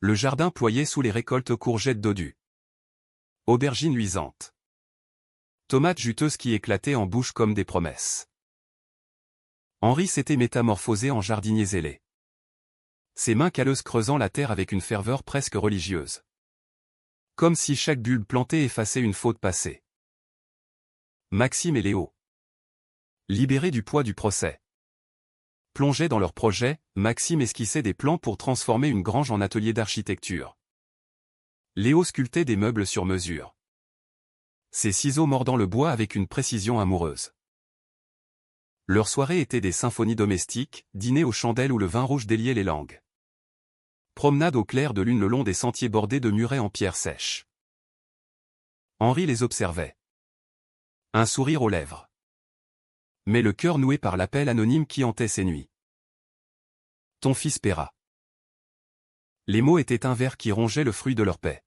Speaker 1: Le jardin ployait sous les récoltes courgettes dodues. Aubergines luisantes. Tomates juteuses qui éclataient en bouche comme des promesses. Henri s'était métamorphosé en jardinier zélé. Ses mains calleuses creusant la terre avec une ferveur presque religieuse. Comme si chaque bulbe planté effaçait une faute passée. Maxime et Léo. Libérés du poids du procès. Plongés dans leurs projets, Maxime esquissait des plans pour transformer une grange en atelier d'architecture. Léo sculptait des meubles sur mesure. Ses ciseaux mordant le bois avec une précision amoureuse. Leurs soirées étaient des symphonies domestiques, dîners aux chandelles où le vin rouge déliait les langues. Promenade au clair de lune le long des sentiers bordés de murets en pierre sèche. Henri les observait. Un sourire aux lèvres. Mais le cœur noué par l'appel anonyme qui hantait ses nuits. Ton fils paiera. Les mots étaient un ver qui rongeait le fruit de leur paix.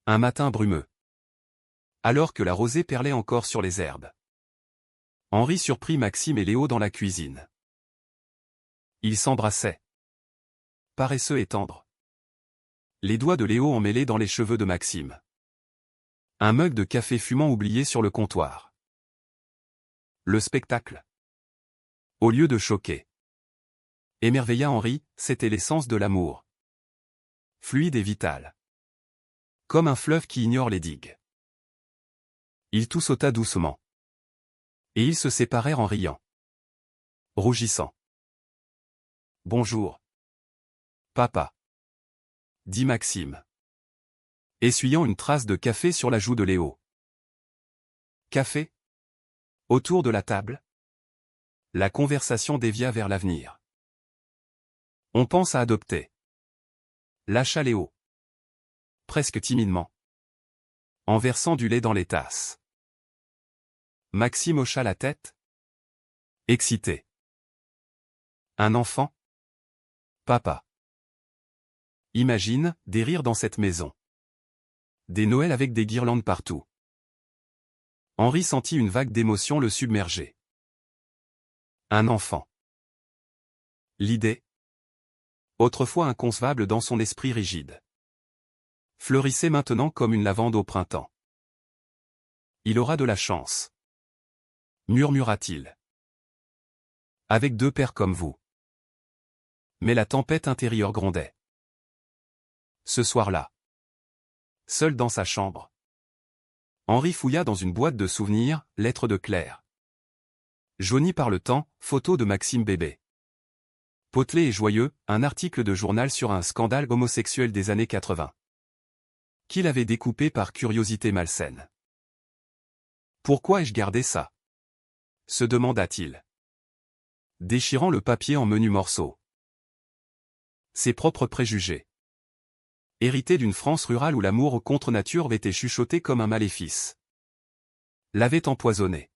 Speaker 1: Un matin brumeux. Alors que la rosée perlait encore sur les herbes. Henri surprit Maxime et Léo dans la cuisine. Ils s'embrassaient. Paresseux et tendres. Les doigts de Léo emmêlés dans les cheveux de Maxime. Un mug de café fumant oublié sur le comptoir. Le spectacle. Au lieu de choquer. Émerveilla Henri, c'était l'essence de l'amour. Fluide et vital. Comme un fleuve qui ignore les digues. Il tout sauta doucement. Et ils se séparèrent en riant. Rougissant. Bonjour. Papa. Dit Maxime. Essuyant une trace de café sur la joue de Léo. Café? Autour de la table? La conversation dévia vers l'avenir. On pense à adopter. Lâcha Léo. Presque timidement. En versant du lait dans les tasses. Maxime hocha la tête. Excité. Un enfant? Papa. Imagine, des rires dans cette maison. Des Noëls avec des guirlandes partout. Henri sentit une vague d'émotion le submerger. Un enfant. L'idée, autrefois inconcevable dans son esprit rigide, fleurissait maintenant comme une lavande au printemps. Il aura de la chance. Murmura-t-il. Avec deux pères comme vous. Mais la tempête intérieure grondait. Ce soir-là, seul dans sa chambre, Henri fouilla dans une boîte de souvenirs, lettres de Claire. Jauni par le temps, photo de Maxime bébé. Potelé et joyeux, un article de journal sur un scandale homosexuel des années 80. Qu'il avait découpé par curiosité malsaine. Pourquoi ai-je gardé ça? Se demanda-t-il. Déchirant le papier en menus morceaux. Ses propres préjugés. Hérité d'une France rurale où l'amour contre nature était chuchoté comme un maléfice. L'avait empoisonné.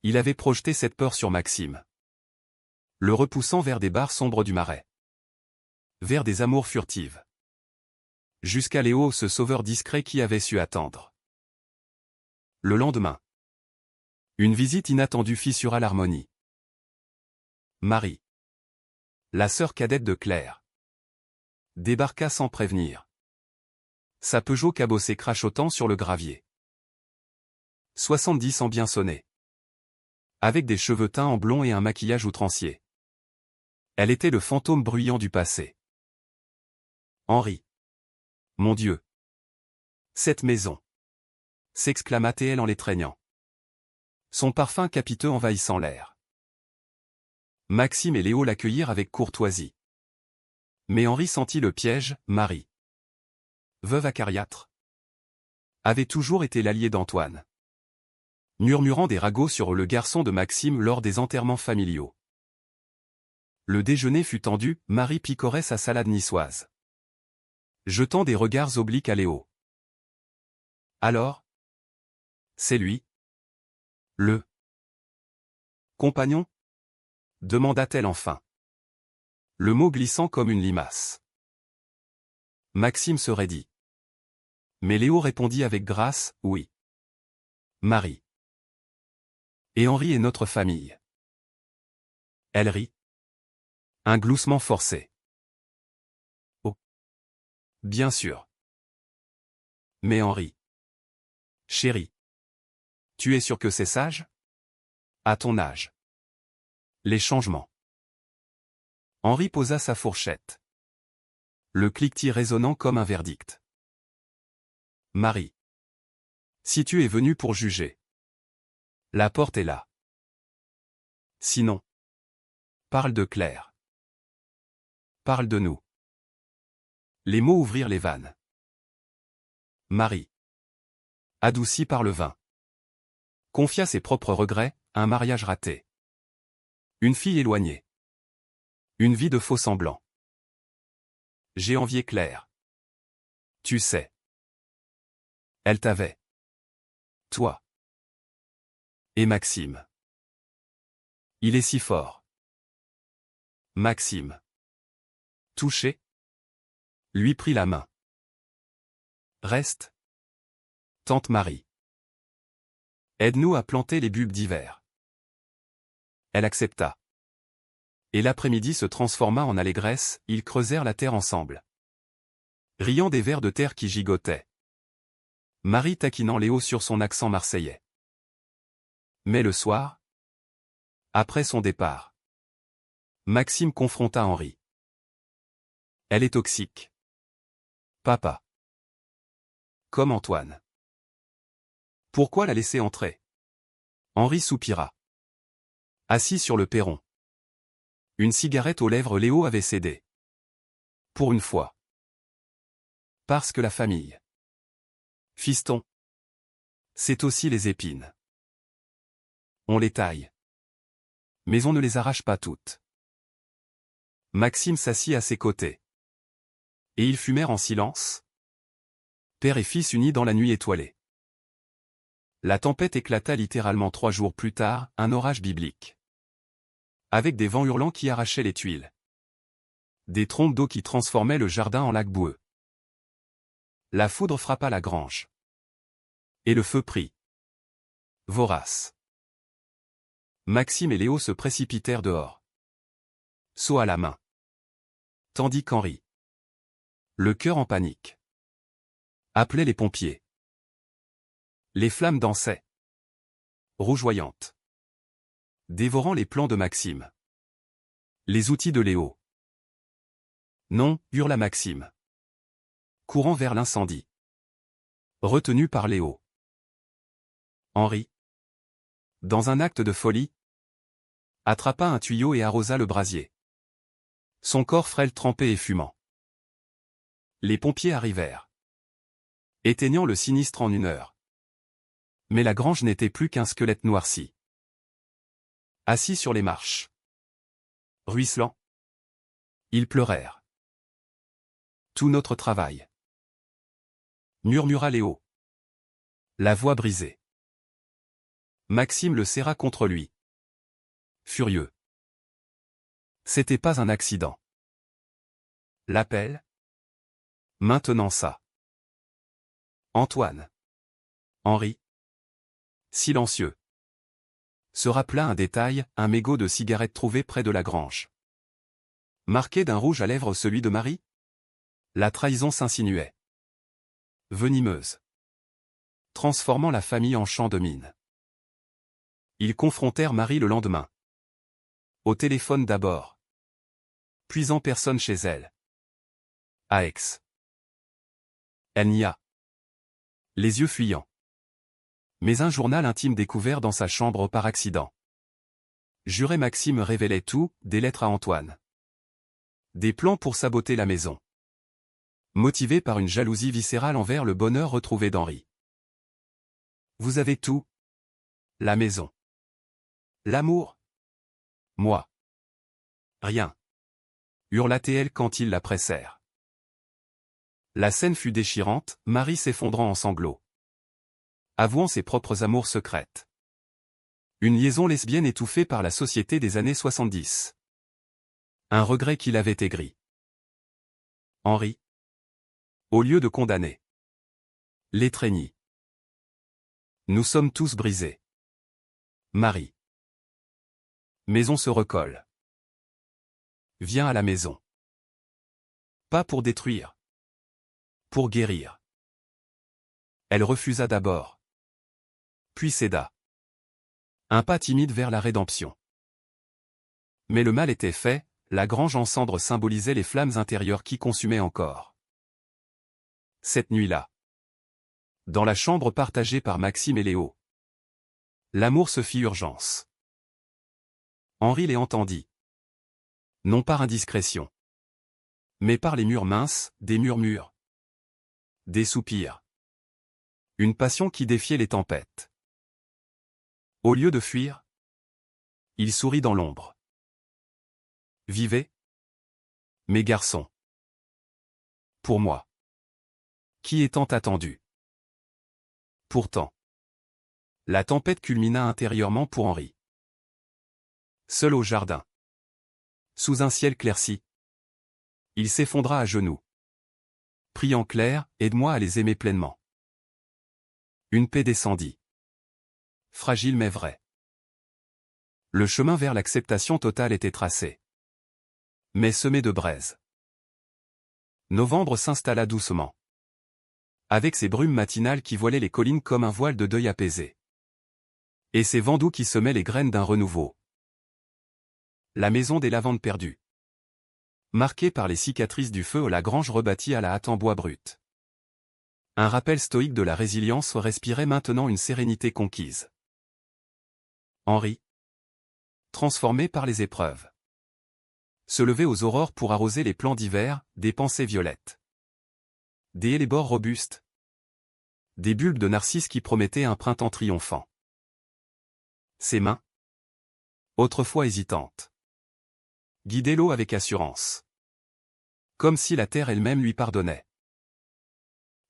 Speaker 1: Il avait projeté cette peur sur Maxime. Le repoussant vers des bars sombres du Marais. Vers des amours furtives. Jusqu'à Léo, ce sauveur discret qui avait su attendre. Le lendemain. Une visite inattendue fissura l'harmonie. Marie. La sœur cadette de Claire. Débarqua sans prévenir. Sa Peugeot cabossait crachotant sur le gravier. 70 ans bien sonné. Avec des cheveux teints en blond et un maquillage outrancier. Elle était le fantôme bruyant du passé. Henri. Mon Dieu. Cette maison. S'exclama-t-elle en l'étreignant. Son parfum capiteux envahissant l'air. Maxime et Léo l'accueillirent avec courtoisie. Mais Henri sentit le piège, Marie. Veuve acariâtre. Avait toujours été l'allié d'Antoine. murmurant des ragots sur le garçon de Maxime lors des enterrements familiaux. Le déjeuner fut tendu, Marie picorait sa salade niçoise, jetant des regards obliques à Léo. Alors? C'est lui? Le compagnon? Demanda-t-elle enfin. Le mot glissant comme une limace. Maxime se raidit. Mais Léo répondit avec grâce, oui. Marie. Et Henri est notre famille. Elle rit. Un gloussement forcé. Oh. Bien sûr. Mais Henri. Chérie. Tu es sûr que c'est sage? À ton âge. Les changements. Henri posa sa fourchette. Le cliquetis résonnant comme un verdict. Marie. Si tu es venue pour juger. La porte est là. Sinon. Parle de Claire. Parle de nous. Les mots ouvrirent les vannes. Marie. Adoucie par le vin. Confia ses propres regrets, un mariage raté. Une fille éloignée. Une vie de faux semblants. J'ai envié Claire. Tu sais. Elle t'avait. Toi. Et Maxime. Il est si fort. Maxime. Touché. Lui prit la main. Reste. Tante Marie. Aide-nous à planter les bulbes d'hiver. Elle accepta. Et l'après-midi se transforma en allégresse, ils creusèrent la terre ensemble. Riant des vers de terre qui gigotaient. Marie taquinant Léo sur son accent marseillais. Mais le soir, après son départ, Maxime confronta Henri. Elle est toxique. Papa. Comme Antoine. Pourquoi la laisser entrer? Henri soupira. Assis sur le perron. Une cigarette aux lèvres, Léo avait cédé. Pour une fois. Parce que la famille. Fiston. C'est aussi les épines. On les taille. Mais on ne les arrache pas toutes. Maxime s'assit à ses côtés. Et ils fumèrent en silence. Père et fils unis dans la nuit étoilée. La tempête éclata littéralement 3 jours plus tard, un orage biblique. Avec des vents hurlants qui arrachaient les tuiles. Des trompes d'eau qui transformaient le jardin en lac boueux. La foudre frappa la grange. Et le feu prit. Vorace. Maxime et Léo se précipitèrent dehors. Seau à la main. Tandis qu'Henri, le cœur en panique, appelait les pompiers. Les flammes dansaient. Rougeoyantes. Dévorant les plans de Maxime. Les outils de Léo. Non, hurla Maxime. Courant vers l'incendie. Retenu par Léo. Henri, dans un acte de folie, attrapa un tuyau et arrosa le brasier. Son corps frêle trempé et fumant. Les pompiers arrivèrent, éteignant le sinistre en 1 heure. Mais la grange n'était plus qu'un squelette noirci. Assis sur les marches. Ruisselant. Ils pleurèrent. Tout notre travail. Murmura Léo. La voix brisée. Maxime le serra contre lui. Furieux. C'était pas un accident. L'appel? Maintenant ça. Antoine. Henri. Silencieux. Se rappela un détail, un mégot de cigarette trouvé près de la grange. Marqué d'un rouge à lèvres, celui de Marie? La trahison s'insinuait. Venimeuse. Transformant la famille en champ de mine. Ils confrontèrent Marie le lendemain. Au téléphone d'abord. Puis en personne chez elle. À Aix. Elle nia. Les yeux fuyants. Mais un journal intime découvert dans sa chambre par accident. Jurait Maxime révélait tout, des lettres à Antoine. Des plans pour saboter la maison. Motivé par une jalousie viscérale envers le bonheur retrouvé d'Henri. Vous avez tout. La maison. L'amour? Moi. Rien. Hurla-t-elle quand ils la pressèrent. La scène fut déchirante, Marie s'effondrant en sanglots. Avouant ses propres amours secrètes. Une liaison lesbienne étouffée par la société des années 70. Un regret qui l'avait aigri. Henri, au lieu de condamner, l'étreignit. Nous sommes tous brisés. Marie. Mais on se recolle. Viens à la maison. Pas pour détruire. Pour guérir. Elle refusa d'abord. Puis céda. Un pas timide vers la rédemption. Mais le mal était fait, la grange en cendres symbolisait les flammes intérieures qui consumaient encore. Cette nuit-là. Dans la chambre partagée par Maxime et Léo. L'amour se fit urgence. Henri les entendit. Non par indiscrétion. Mais par les murs minces, des murmures. Des soupirs. Une passion qui défiait les tempêtes. Au lieu de fuir, il sourit dans l'ombre. Vivez, mes garçons. Pour moi. Qui est tant attendu. Pourtant. La tempête culmina intérieurement pour Henri. Seul au jardin. Sous un ciel clairci. Il s'effondra à genoux. Priant Claire, aide-moi à les aimer pleinement. Une paix descendit. Fragile mais vrai. Le chemin vers l'acceptation totale était tracé. Mais semé de braises. Novembre s'installa doucement. Avec ses brumes matinales qui voilaient les collines comme un voile de deuil apaisé. Et ses vents doux qui semaient les graines d'un renouveau. La maison des lavandes perdues. Marquée par les cicatrices du feu, la grange rebâtie à la hâte en bois brut. Un rappel stoïque de la résilience respirait maintenant une sérénité conquise. Henri. Transformé par les épreuves. Se lever aux aurores pour arroser les plants d'hiver, des pensées violettes. Des hellebores robustes. Des bulbes de narcisses qui promettaient un printemps triomphant. Ses mains. Autrefois hésitantes. Guidaient l'eau avec assurance. Comme si la terre elle-même lui pardonnait.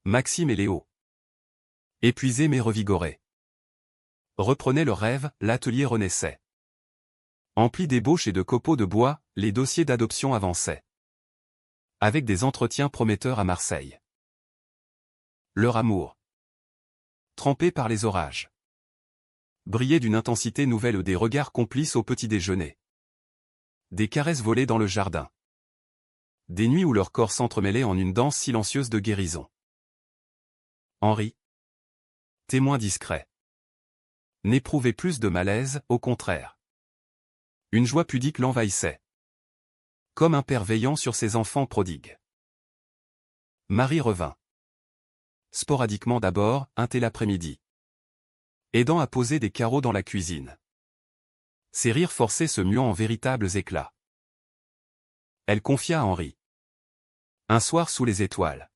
Speaker 1: Maxime et Léo. Épuisés mais revigorés. Reprenaient leur rêve, l'atelier renaissait. Empli d'ébauches et de copeaux de bois, les dossiers d'adoption avançaient. Avec des entretiens prometteurs à Marseille. Leur amour. Trempé par les orages. Brillait d'une intensité nouvelle, des regards complices au petit déjeuner. Des caresses volées dans le jardin. Des nuits où leurs corps s'entremêlaient en une danse silencieuse de guérison. Henri. Témoin discret. N'éprouvait plus de malaise, au contraire. Une joie pudique l'envahissait. Comme un père veillant sur ses enfants prodigues. Marie revint. Sporadiquement d'abord, un thé l'après-midi. Aidant à poser des carreaux dans la cuisine. Ses rires forcés se muant en véritables éclats. Elle confia à Henri. Un soir sous les étoiles.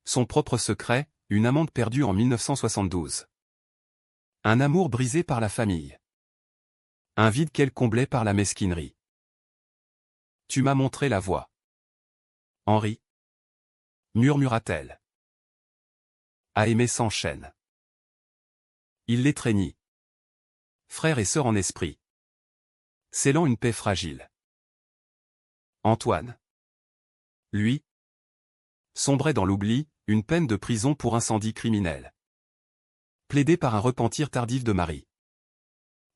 Speaker 1: Son propre secret, une amante perdue en 1972. Un amour brisé par la famille. Un vide qu'elle comblait par la mesquinerie. Tu m'as montré la voie. Henri. Murmura-t-elle. À aimer sans chaîne. Il l'étreignit. Frère et sœur en esprit. Scellant une paix fragile. Antoine. Lui. Sombrait dans l'oubli, une peine de prison pour incendie criminel. Plaidé par un repentir tardif de Marie.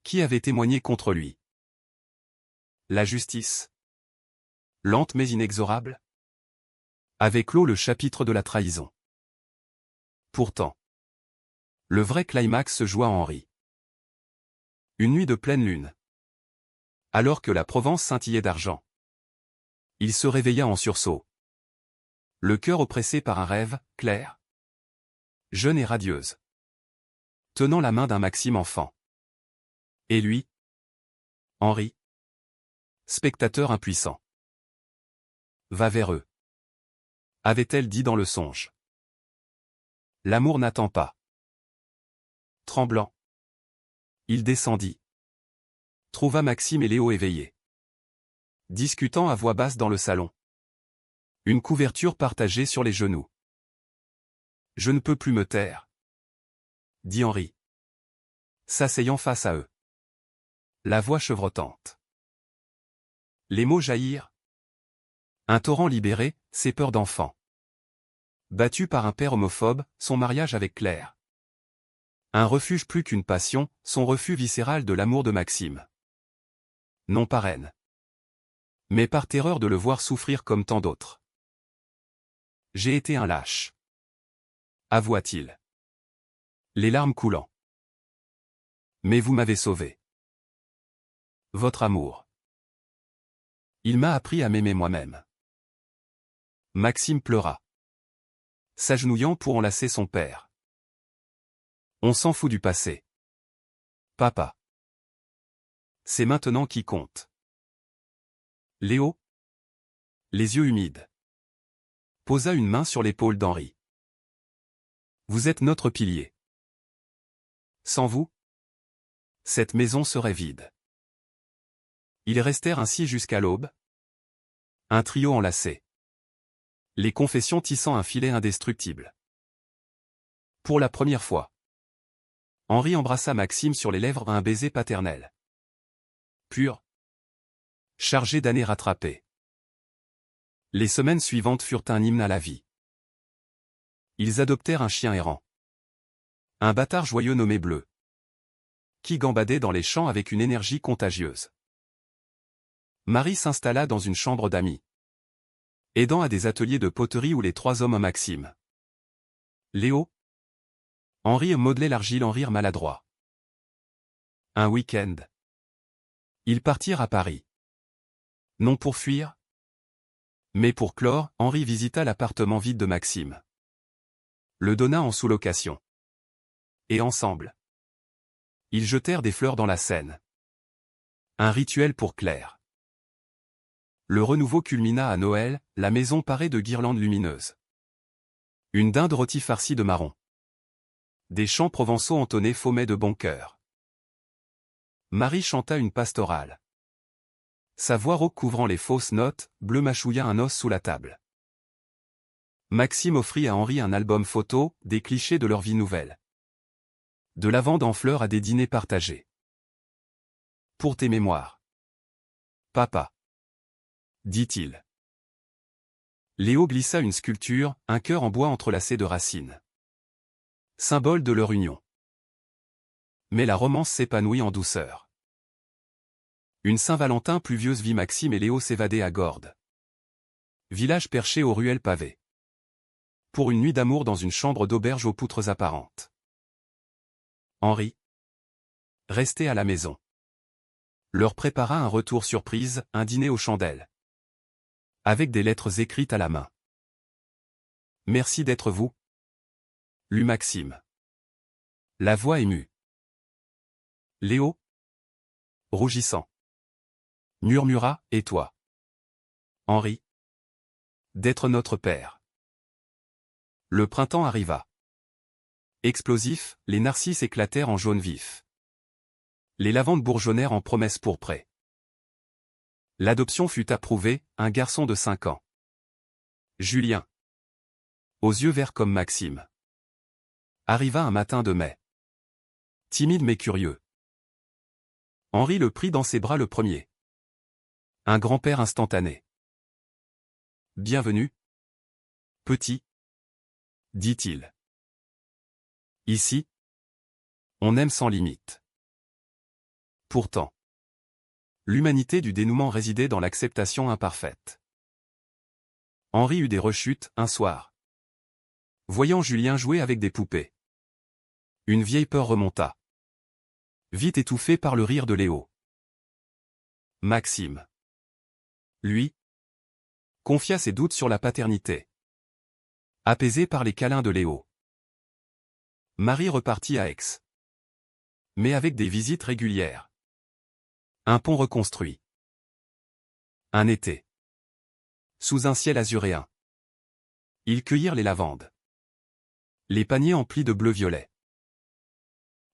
Speaker 1: Qui avait témoigné contre lui? La justice. Lente mais inexorable. Avait clos le chapitre de la trahison. Pourtant. Le vrai climax se joua en Henri. Une nuit de pleine lune. Alors que la Provence scintillait d'argent. Il se réveilla en sursaut. Le cœur oppressé par un rêve, Claire. Jeune et radieuse. Tenant la main d'un Maxime enfant. Et lui? Henri. Spectateur impuissant. Va vers eux. Avait-elle dit dans le songe. L'amour n'attend pas. Tremblant. Il descendit. Trouva Maxime et Léo éveillés, discutant à voix basse dans le salon. Une couverture partagée sur les genoux. « Je ne peux plus me taire, » dit Henri, s'asseyant face à eux. La voix chevrotante. Les mots jaillirent. Un torrent libéré, ses peurs d'enfant. Battu par un père homophobe, son mariage avec Claire. Un refuge plus qu'une passion, son refus viscéral de l'amour de Maxime. Non par haine, mais par terreur de le voir souffrir comme tant d'autres. « J'ai été un lâche, » avoua-t-il, les larmes coulant. « Mais vous m'avez sauvé. Votre amour. Il m'a appris à m'aimer moi-même. » Maxime pleura, s'agenouillant pour enlacer son père. « On s'en fout du passé, papa. C'est maintenant qui compte. » Léo, les yeux humides, posa une main sur l'épaule d'Henri. « Vous êtes notre pilier. Sans vous, cette maison serait vide. » Ils restèrent ainsi jusqu'à l'aube. Un trio enlacé. Les confessions tissant un filet indestructible. Pour la première fois, Henri embrassa Maxime sur les lèvres à un baiser paternel. Pur. Chargé d'années rattrapées. Les semaines suivantes furent un hymne à la vie. Ils adoptèrent un chien errant. Un bâtard joyeux nommé Bleu, qui gambadait dans les champs avec une énergie contagieuse. Marie s'installa dans une chambre d'amis, aidant à des ateliers de poterie où les trois hommes Maxime, Léo, Henri modelaient l'argile en rire maladroit. Un week-end. Ils partirent à Paris. Non pour fuir, mais pour clore. Henri visita l'appartement vide de Maxime, le donna en sous-location. Et ensemble, ils jetèrent des fleurs dans la Seine. Un rituel pour Claire. Le renouveau culmina à Noël, la maison parée de guirlandes lumineuses. Une dinde rôtie farcie de marron. Des chants provençaux entonnés faumaient de bon cœur. Marie chanta une pastorale. Sa voix rauque couvrant les fausses notes, Bleu mâchouilla un os sous la table. Maxime offrit à Henri un album photo, des clichés de leur vie nouvelle. De lavande en fleurs à des dîners partagés. Pour tes mémoires, papa, dit-il. Léo glissa une sculpture, un cœur en bois entrelacé de racines. Symbole de leur union. Mais la romance s'épanouit en douceur. Une Saint-Valentin pluvieuse vit Maxime et Léo s'évader à Gordes, village perché aux ruelles pavées, pour une nuit d'amour dans une chambre d'auberge aux poutres apparentes. Henri, resté à la maison, leur prépara un retour surprise, un dîner aux chandelles, avec des lettres écrites à la main. « Merci d'être vous, » lut Maxime, la voix émue. Léo, rougissant, murmura « Et toi, Henri, d'être notre père. » Le printemps arriva. Explosif, les narcisses éclatèrent en jaune vif. Les lavandes bourgeonnèrent en promesses pourprées. L'adoption fut approuvée, un garçon de 5 ans. Julien, aux yeux verts comme Maxime, arriva un matin de mai. Timide mais curieux. Henri le prit dans ses bras le premier. Un grand-père instantané. « Bienvenue, petit, » dit-il. « Ici, on aime sans limite. » Pourtant, l'humanité du dénouement résidait dans l'acceptation imparfaite. Henri eut des rechutes, un soir, voyant Julien jouer avec des poupées. Une vieille peur remonta, vite étouffée par le rire de Léo. Maxime, lui, confia ses doutes sur la paternité, apaisé par les câlins de Léo. Marie repartit à Aix, mais avec des visites régulières. Un pont reconstruit. Un été. Sous un ciel azuréen. Ils cueillirent les lavandes. Les paniers emplis de bleu-violet.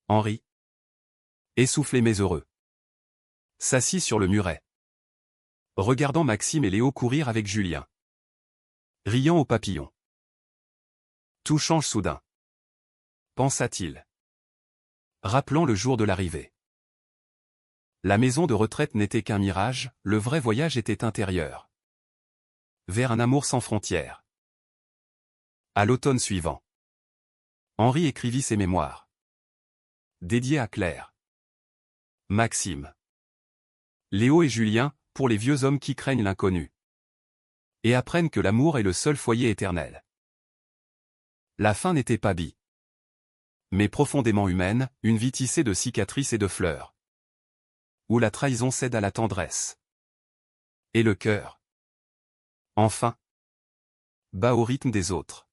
Speaker 1: Henri, Essoufflé mais heureux. S'assit sur le muret. Regardant Maxime et Léo courir avec Julien. Riant aux papillons. Tout change soudain. Pensa-t-il. Rappelant le jour de l'arrivée. La maison de retraite n'était qu'un mirage, le vrai voyage était intérieur. Vers un amour sans frontières. À l'automne suivant. Henri écrivit ses mémoires. Dédiés à Claire. Maxime. Léo et Julien, pour les vieux hommes qui craignent l'inconnu. Et apprennent que l'amour est le seul foyer éternel. La fin n'était pas mais profondément humaine, une vie tissée de cicatrices et de fleurs. Où la trahison cède à la tendresse. Et le cœur. Enfin. Bat au rythme des autres.